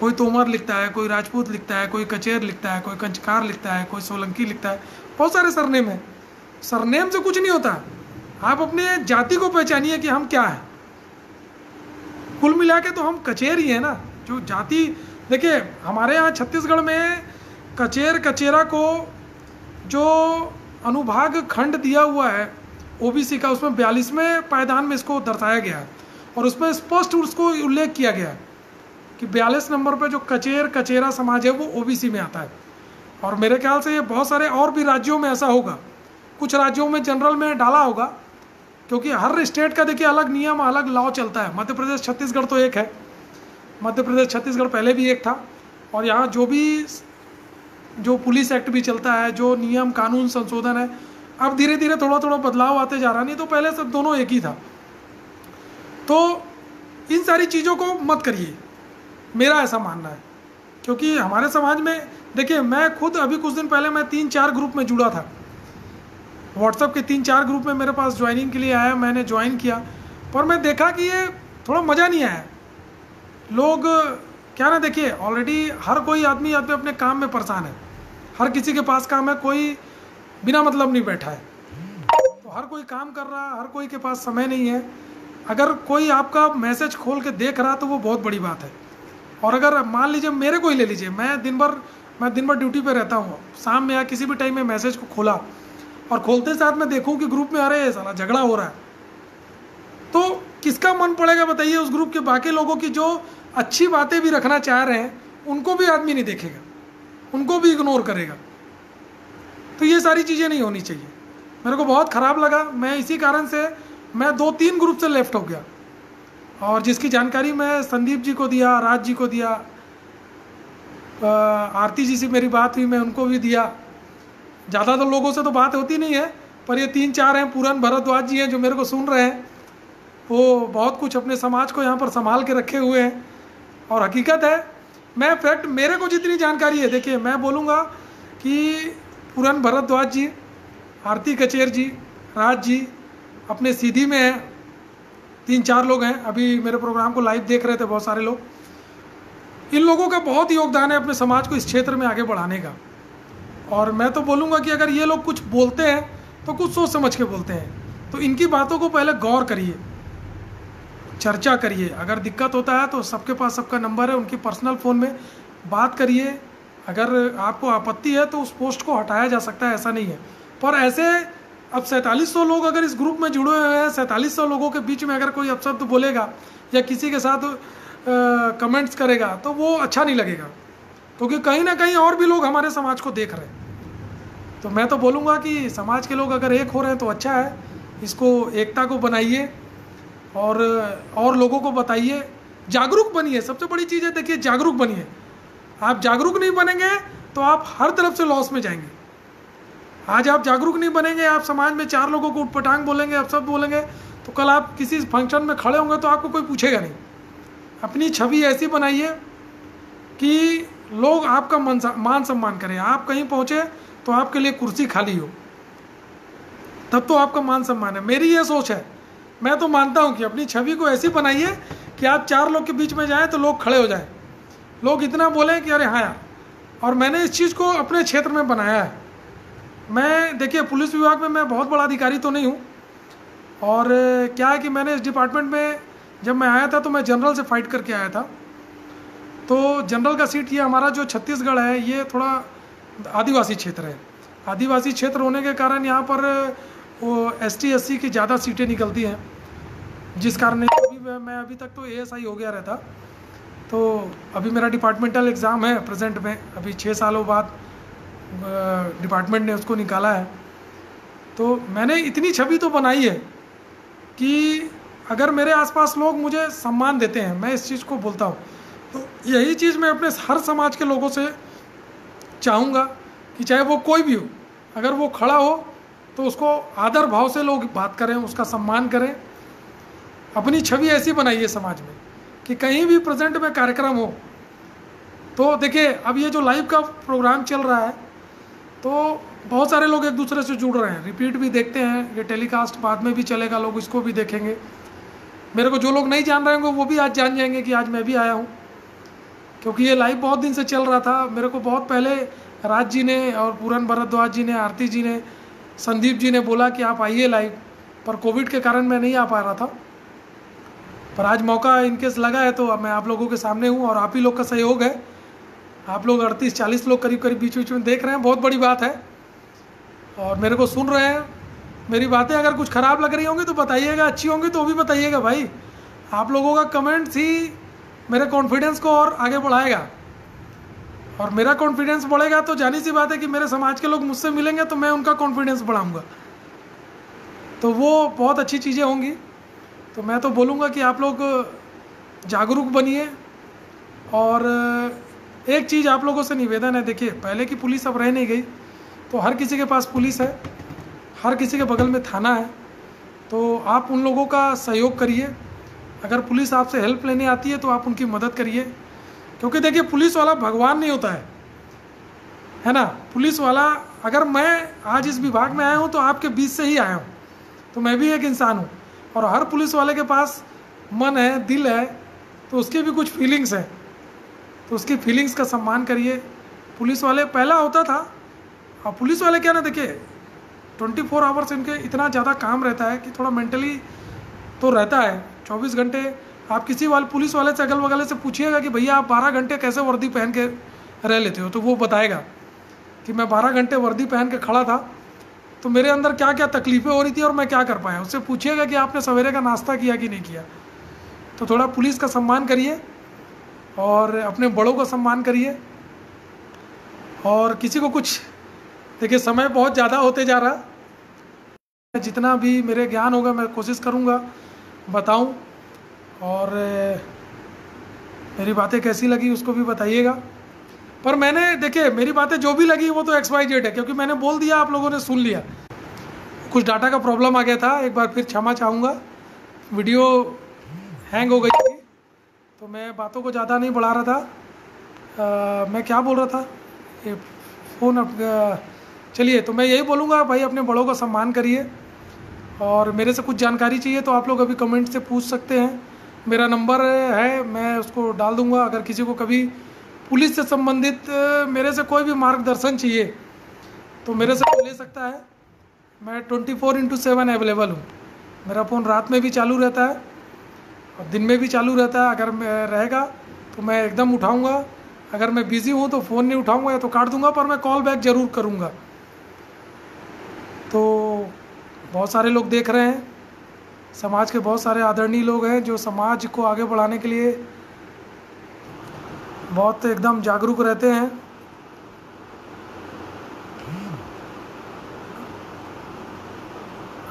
कोई तोमर लिखता है, कोई राजपूत लिखता है, कोई कचेर लिखता है, कोई कंचकार लिखता है, कोई सोलंकी लिखता है, बहुत सारे सरनेम है। सरनेम से कुछ नहीं होता, आप अपने जाति को पहचानिए कि हम क्या है। कुल मिला के तो हम कचेर ही है ना। जो जाति, देखिए हमारे यहाँ छत्तीसगढ़ में कचेर कचेरा को जो अनुभाग खंड दिया हुआ है ओबीसी का, उसमें 42वें पायदान में इसको दर्शाया गया है और उसमें स्पष्ट उसको उल्लेख किया गया है कि 42 नंबर पर जो कचेर कचेरा समाज है वो ओबीसी में आता है। और मेरे ख्याल से ये बहुत सारे और भी राज्यों में ऐसा होगा, कुछ राज्यों में जनरल में डाला होगा, क्योंकि हर स्टेट का देखिए अलग नियम, अलग लॉ चलता है। मध्य प्रदेश छत्तीसगढ़ तो एक है, मध्य प्रदेश छत्तीसगढ़ पहले भी एक था। और यहाँ जो पुलिस एक्ट भी चलता है, जो नियम कानून संशोधन है, अब धीरे धीरे थोड़ा थोड़ा बदलाव आते जा रहा, नहीं तो पहले सब दोनों एक ही था। तो इन सारी चीज़ों को मत करिए, मेरा ऐसा मानना है। क्योंकि हमारे समाज में देखिए, मैं खुद अभी कुछ दिन पहले मैं 3-4 ग्रुप में जुड़ा था, व्हाट्सएप के 3-4 ग्रुप में मेरे पास ज्वाइनिंग के लिए आया, मैंने ज्वाइन किया, पर मैं देखा कि ये थोड़ा मज़ा नहीं आया। लोग क्या ना, देखिए ऑलरेडी हर कोई आदमी अपने काम में परेशान है, हर किसी के पास काम है, कोई बिना मतलब नहीं बैठा है, तो हर कोई काम कर रहा है, हर कोई के पास समय नहीं है। अगर कोई आपका मैसेज खोल के देख रहा तो वो बहुत बड़ी बात है। और अगर मान लीजिए मेरे को ही ले लीजिए, मैं दिन भर ड्यूटी पे रहता हूँ, शाम में या किसी भी टाइम में मैसेज को खोला और खोलते साथ मैं देखूँ कि ग्रुप में अरे साला झगड़ा हो रहा है, तो किसका मन पड़ेगा बताइए। उस ग्रुप के बाकी लोगों की जो अच्छी बातें भी रखना चाह रहे हैं उनको भी आदमी नहीं देखेगा, उनको भी इग्नोर करेगा। तो ये सारी चीज़ें नहीं होनी चाहिए। मेरे को बहुत ख़राब लगा, मैं इसी कारण से मैं 2-3 ग्रुप से लेफ्ट हो गया, और जिसकी जानकारी मैं संदीप जी को दिया, राज जी को दिया, आरती जी से मेरी बात हुई, मैं उनको भी दिया। ज़्यादा तो लोगों से तो बात होती नहीं है, पर ये 3-4 हैं, पूरन भरद्वाज जी हैं जो मेरे को सुन रहे हैं, वो बहुत कुछ अपने समाज को यहाँ पर संभाल के रखे हुए हैं। और हकीकत है, मैं फैक्ट मेरे को जितनी जानकारी है, देखिए मैं बोलूँगा कि पूरन भरद्वाज जी, आरती कचेर जी, राज जी अपने सीधी में हैं, 3-4 लोग हैं, अभी मेरे प्रोग्राम को लाइव देख रहे थे बहुत सारे लोग। इन लोगों का बहुत योगदान है अपने समाज को इस क्षेत्र में आगे बढ़ाने का। और मैं तो बोलूँगा कि अगर ये लोग कुछ बोलते हैं तो कुछ सोच समझ के बोलते हैं, तो इनकी बातों को पहले गौर करिए, चर्चा करिए। अगर दिक्कत होता है तो सबके पास सबका नंबर है, उनकी पर्सनल फ़ोन में बात करिए। अगर आपको आपत्ति है तो उस पोस्ट को हटाया जा सकता है, ऐसा नहीं है। पर ऐसे अब 4700 लोग अगर इस ग्रुप में जुड़े हुए हैं, 4700 लोगों के बीच में अगर कोई अपशब्द बोलेगा या किसी के साथ कमेंट्स करेगा तो वो अच्छा नहीं लगेगा, क्योंकि कहीं ना कहीं और भी लोग हमारे समाज को देख रहे हैं। तो मैं तो बोलूँगा कि समाज के लोग अगर एक हो रहे हैं तो अच्छा है, इसको एकता को बनाइए और लोगों को बताइए, जागरूक बनिए। सबसे बड़ी चीज़ है, देखिए जागरूक बनिए। आप जागरूक नहीं बनेंगे तो आप हर तरफ से लॉस में जाएंगे। आज आप जागरूक नहीं बनेंगे, आप समाज में 4 लोगों को उटपटांग बोलेंगे, अब सब बोलेंगे, तो कल आप किसी फंक्शन में खड़े होंगे तो आपको कोई पूछेगा नहीं। अपनी छवि ऐसी बनाइए कि लोग आपका मान सम्मान करें। आप कहीं पहुँचे तो आपके लिए कुर्सी खाली हो, तब तो आपका मान सम्मान है। मेरी ये सोच है, मैं तो मानता हूँ कि अपनी छवि को ऐसी बनाइए कि आप 4 लोग के बीच में जाएं तो लोग खड़े हो जाएं, लोग इतना बोलें कि अरे हाँ यार। और मैंने इस चीज़ को अपने क्षेत्र में बनाया है। मैं देखिए पुलिस विभाग में मैं बहुत बड़ा अधिकारी तो नहीं हूँ, और क्या है कि मैंने इस डिपार्टमेंट में जब मैं आया था तो मैं जनरल से फाइट करके आया था। तो जनरल का सीट, ये हमारा जो छत्तीसगढ़ है, ये थोड़ा आदिवासी क्षेत्र है। आदिवासी क्षेत्र होने के कारण यहाँ पर वो ST SC की ज़्यादा सीटें निकलती हैं, जिस कारण मैं अभी तक तो ASI हो गया रहता। तो अभी मेरा डिपार्टमेंटल एग्ज़ाम है प्रेजेंट में, अभी 6 सालों बाद डिपार्टमेंट ने उसको निकाला है। तो मैंने इतनी छवि तो बनाई है कि अगर मेरे आसपास लोग मुझे सम्मान देते हैं, मैं इस चीज़ को बोलता हूँ, तो यही चीज़ मैं अपने हर समाज के लोगों से चाहूँगा कि चाहे वो कोई भी हो, अगर वो खड़ा हो तो उसको आदर भाव से लोग बात करें, उसका सम्मान करें। अपनी छवि ऐसी बनाइए समाज में कि कहीं भी प्रेजेंट में कार्यक्रम हो तो देखिए, अब ये जो लाइव का प्रोग्राम चल रहा है तो बहुत सारे लोग एक दूसरे से जुड़ रहे हैं, रिपीट भी देखते हैं, ये टेलीकास्ट बाद में भी चलेगा, लोग इसको भी देखेंगे। मेरे को जो लोग नहीं जान रहे होंगे वो भी आज जान जाएंगे कि आज मैं भी आया हूँ, क्योंकि ये लाइव बहुत दिन से चल रहा था। मेरे को बहुत पहले राज जी ने और पूरन भरद्वाज जी ने, आरती जी ने, संदीप जी ने बोला कि आप आइए लाइव, पर कोविड के कारण मैं नहीं आ पा रहा था। पर आज मौका इनकेस लगा है तो अब मैं आप लोगों के सामने हूँ, और आप ही लोग का सहयोग है। आप लोग 38-40 लोग करीब करीब बीच बीच में देख रहे हैं, बहुत बड़ी बात है, और मेरे को सुन रहे हैं। मेरी बातें अगर कुछ ख़राब लग रही होंगी तो बताइएगा, अच्छी होंगी तो भी बताइएगा भाई। आप लोगों का कमेंट्स ही मेरे कॉन्फिडेंस को और आगे बढ़ाएगा, और मेरा कॉन्फिडेंस बढ़ेगा तो जानी सी बात है कि मेरे समाज के लोग मुझसे मिलेंगे तो मैं उनका कॉन्फिडेंस बढ़ाऊंगा, तो वो बहुत अच्छी चीज़ें होंगी। तो मैं तो बोलूँगा कि आप लोग जागरूक बनिए। और एक चीज़ आप लोगों से निवेदन है, देखिए पहले की पुलिस अब रह नहीं गई, तो हर किसी के पास पुलिस है, हर किसी के बगल में थाना है, तो आप उन लोगों का सहयोग करिए। अगर पुलिस आपसे हेल्प लेने आती है तो आप उनकी मदद करिए, क्योंकि देखिए पुलिस वाला भगवान नहीं होता है ना। पुलिस वाला, अगर मैं आज इस विभाग में आया हूँ तो आपके बीच से ही आया हूँ, तो मैं भी एक इंसान हूँ, और हर पुलिस वाले के पास मन है, दिल है, तो उसकी भी कुछ फीलिंग्स है, तो उसकी फीलिंग्स का सम्मान करिए। पुलिस वाले पहला होता था, और पुलिस वाले क्या ना, देखिए 24 आवर्स इनके इतना ज़्यादा काम रहता है कि थोड़ा मेंटली तो रहता है 24 घंटे। आप किसी वाले पुलिस वाले से, अगल बगल से पूछिएगा कि भैया आप 12 घंटे कैसे वर्दी पहन के रह लेते हो, तो वो बताएगा कि मैं 12 घंटे वर्दी पहन के खड़ा था तो मेरे अंदर क्या क्या तकलीफ़ें हो रही थी और मैं क्या कर पाया। उससे पूछिएगा कि आपने सवेरे का नाश्ता किया कि नहीं किया। तो थोड़ा पुलिस का सम्मान करिए और अपने बड़ों का सम्मान करिए, और किसी को कुछ देखिए समय बहुत ज़्यादा होते जा रहा, जितना भी मेरे ज्ञान होगा मैं कोशिश करूँगा बताऊँ, और मेरी बातें कैसी लगी उसको भी बताइएगा। पर मैंने देखिए मेरी बातें जो भी लगी वो तो XYZ है, क्योंकि मैंने बोल दिया, आप लोगों ने सुन लिया। कुछ डाटा का प्रॉब्लम आ गया था, एक बार फिर क्षमा चाहूँगा, वीडियो हैंग हो गई थी, तो मैं बातों को ज़्यादा नहीं बढ़ा रहा था। मैं क्या बोल रहा था, ये फ़ोन अब चलिए, तो मैं यही बोलूँगा भाई अपने बड़ों का सम्मान करिए, और मेरे से कुछ जानकारी चाहिए तो आप लोग अभी कमेंट से पूछ सकते हैं। मेरा नंबर है, मैं उसको डाल दूँगा। अगर किसी को कभी पुलिस से संबंधित मेरे से कोई भी मार्गदर्शन चाहिए तो मेरे से ले सकता है। मैं 24/7 अवेलेबल हूँ। मेरा फ़ोन रात में भी चालू रहता है और दिन में भी चालू रहता है। अगर रहेगा तो मैं एकदम उठाऊँगा, अगर मैं बिज़ी हूँ तो फ़ोन नहीं उठाऊँगा या तो काट दूँगा, पर मैं कॉल बैक ज़रूर करूँगा। तो बहुत सारे लोग देख रहे हैं, समाज के बहुत सारे आदरणीय लोग हैं जो समाज को आगे बढ़ाने के लिए बहुत एकदम जागरूक रहते हैं।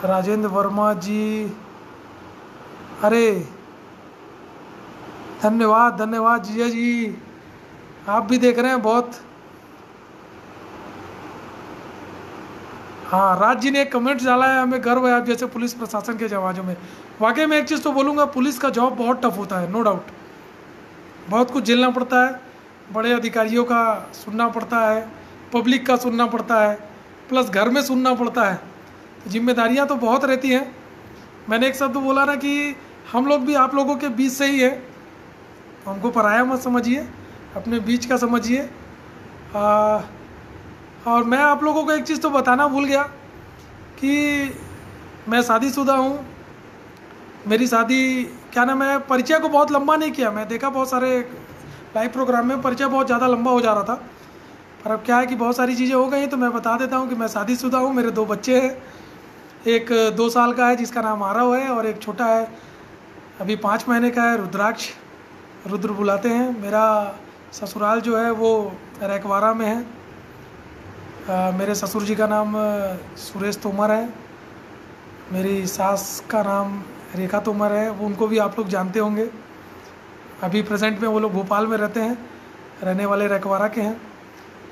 राजेंद्र वर्मा जी, अरे धन्यवाद धन्यवाद जिया जी, आप भी देख रहे हैं बहुत। हाँ, राज जी ने एक कमेंट डाला है, हमें गर्व है आप जैसे पुलिस प्रशासन के जवानों में। वाकई में एक चीज़ तो बोलूँगा, पुलिस का जॉब बहुत टफ होता है, नो डाउट। बहुत कुछ झेलना पड़ता है, बड़े अधिकारियों का सुनना पड़ता है, पब्लिक का सुनना पड़ता है, प्लस घर में सुनना पड़ता है, तो जिम्मेदारियाँ तो बहुत रहती हैं। मैंने एक शब्द बोला ना कि हम लोग भी आप लोगों के बीच से ही है, हमको पराया मत समझिए, अपने बीच का समझिए। और मैं आप लोगों को एक चीज़ तो बताना भूल गया कि मैं शादीशुदा हूँ। मेरी शादी क्या नाम है, परिचय को बहुत लंबा नहीं किया। मैं देखा बहुत सारे लाइव प्रोग्राम में परिचय बहुत ज़्यादा लंबा हो जा रहा था, पर अब क्या है कि बहुत सारी चीज़ें हो गई, तो मैं बता देता हूँ कि मैं शादीशुदा हूँ। मेरे 2 बच्चे हैं, एक 2 साल का है जिसका नाम आरव है, और एक छोटा है अभी 5 महीने का है, रुद्राक्ष, रुद्र बुलाते हैं। मेरा ससुराल जो है वो रैकवाड़ा में है। मेरे ससुर जी का नाम सुरेश तोमर है, मेरी सास का नाम रेखा तोमर है, वो उनको भी आप लोग जानते होंगे। अभी प्रेजेंट में वो लोग भोपाल में रहते हैं, रहने वाले रैकवाड़ा के हैं।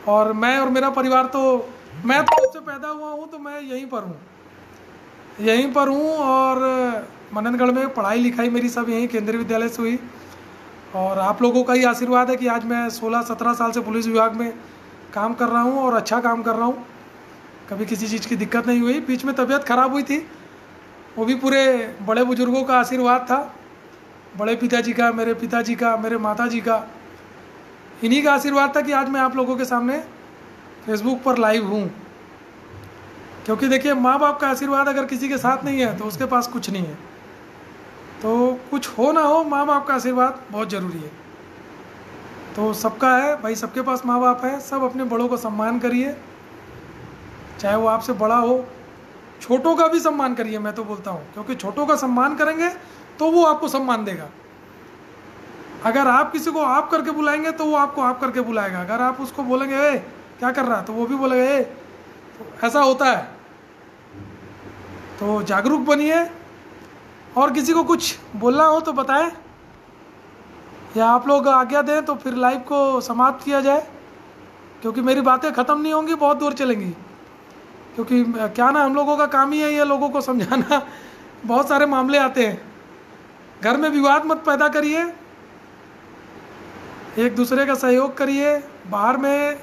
और मैं और मेरा परिवार तो, मैं तो जब से पैदा हुआ हूँ तो मैं यहीं पर हूँ, और मननगढ़ में पढ़ाई लिखाई मेरी सब यहीं केंद्रीय विद्यालय से हुई। और आप लोगों का ही आशीर्वाद है कि आज मैं 16-17 साल से पुलिस विभाग में काम कर रहा हूँ, और अच्छा काम कर रहा हूँ। कभी किसी चीज़ की दिक्कत नहीं हुई। बीच में तबीयत ख़राब हुई थी, वो भी पूरे बड़े बुजुर्गों का आशीर्वाद था, बड़े पिताजी का, मेरे पिताजी का, मेरे माताजी का, इन्हीं का आशीर्वाद था कि आज मैं आप लोगों के सामने फेसबुक पर लाइव हूँ। क्योंकि देखिए, माँ बाप का आशीर्वाद अगर किसी के साथ नहीं है तो उसके पास कुछ नहीं है। तो कुछ हो ना हो, माँ बाप का आशीर्वाद बहुत ज़रूरी है। तो सबका है भाई, सबके पास माँ बाप है। सब अपने बड़ों का सम्मान करिए, चाहे वो आपसे बड़ा हो। छोटों का भी सम्मान करिए, मैं तो बोलता हूँ, क्योंकि छोटों का सम्मान करेंगे तो वो आपको सम्मान देगा। अगर आप किसी को आप करके बुलाएंगे तो वो आपको आप करके बुलाएगा। अगर आप उसको बोलेंगे ए क्या कर रहा है, तो वो भी बोलेगा ए। तो ऐसा होता है। तो जागरूक बनिए, और किसी को कुछ बोलना हो तो बताएं, या आप लोग आज्ञा दें तो फिर लाइव को समाप्त किया जाए, क्योंकि मेरी बातें ख़त्म नहीं होंगी, बहुत दूर चलेंगी। क्योंकि क्या ना, हम लोगों का काम ही है ये लोगों को समझाना। बहुत सारे मामले आते हैं, घर में विवाद मत पैदा करिए, एक दूसरे का सहयोग करिए, बाहर में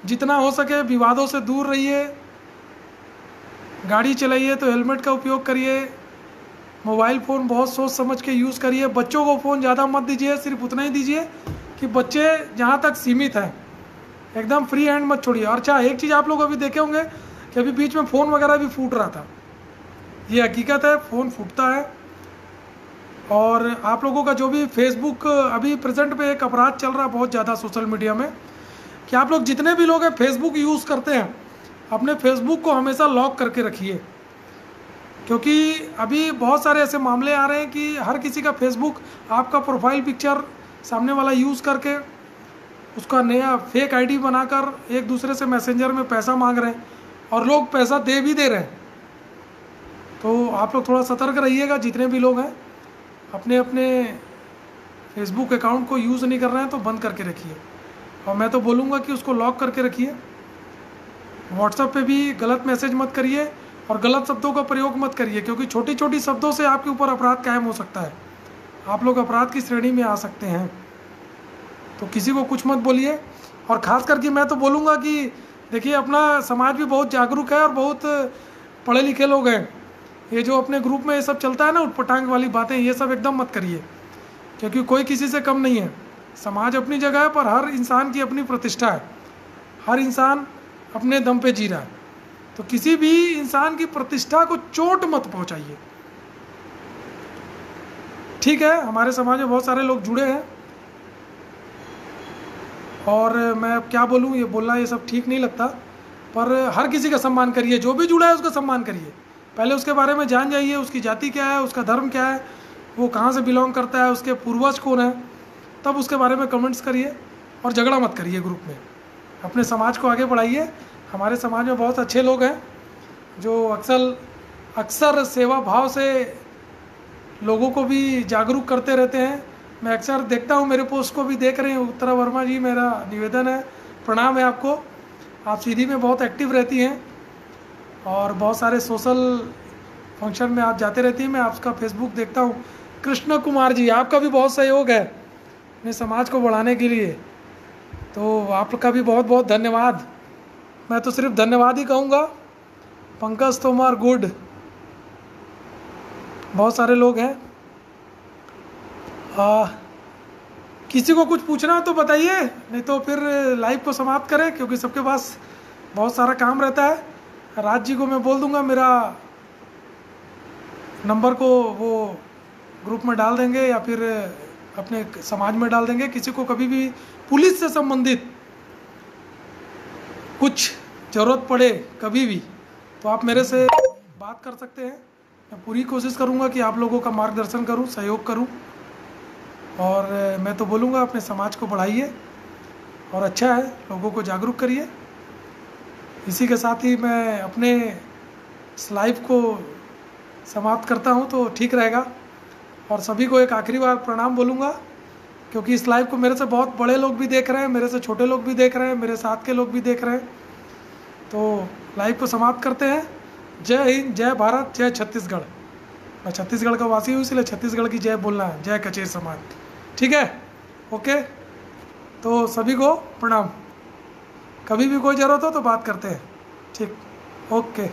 जितना हो सके विवादों से दूर रहिए, गाड़ी चलाइए तो हेलमेट का उपयोग करिए, मोबाइल फ़ोन बहुत सोच समझ के यूज़ करिए। बच्चों को फ़ोन ज़्यादा मत दीजिए, सिर्फ उतना ही दीजिए कि बच्चे जहाँ तक सीमित हैं, एकदम फ्री हैंड मत छोड़िए। और अच्छा, एक चीज़ आप लोग अभी देखे होंगे कि अभी बीच में फ़ोन वगैरह भी फूट रहा था, ये हकीकत है, फ़ोन फूटता है। और आप लोगों का जो भी फेसबुक, अभी प्रेजेंट पे एक अपराध चल रहा है बहुत ज़्यादा सोशल मीडिया में, कि आप लोग जितने भी लोग हैं फेसबुक यूज़ करते हैं, अपने फेसबुक को हमेशा लॉक करके रखिए। क्योंकि अभी बहुत सारे ऐसे मामले आ रहे हैं कि हर किसी का फेसबुक, आपका प्रोफाइल पिक्चर सामने वाला यूज़ करके उसका नया फेक आईडी बनाकर एक दूसरे से मैसेंजर में पैसा मांग रहे हैं और लोग पैसा दे भी दे रहे हैं। तो आप लोग थोड़ा सतर्क रहिएगा, जितने भी लोग हैं अपने अपने फेसबुक अकाउंट को यूज़ नहीं कर रहे हैं तो बंद करके रखिए। और मैं तो बोलूँगा कि उसको लॉक करके रखिए। व्हाट्सएप पे भी गलत मैसेज मत करिए और गलत शब्दों का प्रयोग मत करिए, क्योंकि छोटी छोटी शब्दों से आपके ऊपर अपराध कायम हो सकता है, आप लोग अपराध की श्रेणी में आ सकते हैं। तो किसी को कुछ मत बोलिए। और ख़ास करके मैं तो बोलूँगा कि देखिए, अपना समाज भी बहुत जागरूक है और बहुत पढ़े लिखे लोग हैं। ये जो अपने ग्रुप में ये सब चलता है ना, उटपटांग वाली बातें, ये सब एकदम मत करिए, क्योंकि कोई किसी से कम नहीं है। समाज अपनी जगह है, पर हर इंसान की अपनी प्रतिष्ठा है, हर इंसान अपने दम पे जी रहा है। तो किसी भी इंसान की प्रतिष्ठा को चोट मत पहुंचाइए, ठीक है। हमारे समाज में बहुत सारे लोग जुड़े हैं और मैं अब क्या बोलूँ, ये बोलना ये सब ठीक नहीं लगता, पर हर किसी का सम्मान करिए। जो भी जुड़ा है उसका सम्मान करिए। पहले उसके बारे में जान जाइए, उसकी जाति क्या है, उसका धर्म क्या है, वो कहाँ से बिलोंग करता है, उसके पूर्वज कौन है, तब उसके बारे में कमेंट्स करिए। और झगड़ा मत करिए ग्रुप में, अपने समाज को आगे बढ़ाइए। हमारे समाज में बहुत अच्छे लोग हैं जो अक्सर सेवा भाव से लोगों को भी जागरूक करते रहते हैं। मैं अक्सर देखता हूँ, मेरे पोस्ट को भी देख रहे हैं उत्तरा वर्मा जी, मेरा निवेदन है, प्रणाम है आपको। आप सीधी में बहुत एक्टिव रहती हैं और बहुत सारे सोशल फंक्शन में आप जाते रहती हैं, मैं आपका फेसबुक देखता हूँ। कृष्ण कुमार जी, आपका भी बहुत सहयोग है अपने समाज को बढ़ाने के लिए, तो आपका भी बहुत बहुत धन्यवाद। मैं तो सिर्फ धन्यवाद ही कहूँगा। पंकज तोमर, गुड, बहुत सारे लोग हैं। किसी को कुछ पूछना है तो बताइए, नहीं तो फिर लाइव को समाप्त करें, क्योंकि सबके पास बहुत सारा काम रहता है। राज जी को मैं बोल दूंगा, मेरा नंबर को वो ग्रुप में डाल देंगे या फिर अपने समाज में डाल देंगे। किसी को कभी भी पुलिस से संबंधित कुछ ज़रूरत पड़े कभी भी, तो आप मेरे से बात कर सकते हैं। मैं पूरी कोशिश करूंगा कि आप लोगों का मार्गदर्शन करूं, सहयोग करूं। और मैं तो बोलूँगा अपने समाज को बढ़ाइए और अच्छा है, लोगों को जागरूक करिए। इसी के साथ ही मैं अपने इस लाइव को समाप्त करता हूँ तो ठीक रहेगा। और सभी को एक आखिरी बार प्रणाम बोलूँगा, क्योंकि इस लाइव को मेरे से बहुत बड़े लोग भी देख रहे हैं, मेरे से छोटे लोग भी देख रहे हैं, मेरे साथ के लोग भी देख रहे हैं। तो लाइव को समाप्त करते हैं। जय हिंद, जय भारत, जय छत्तीसगढ़। मैं छत्तीसगढ़ का वासी हूँ, इसलिए छत्तीसगढ़ की जय बोलना है, जय कचेर समाज, ठीक है। ओके, तो सभी को प्रणाम। कभी भी कोई ज़रूरत हो तो बात करते हैं, ठीक। ओके।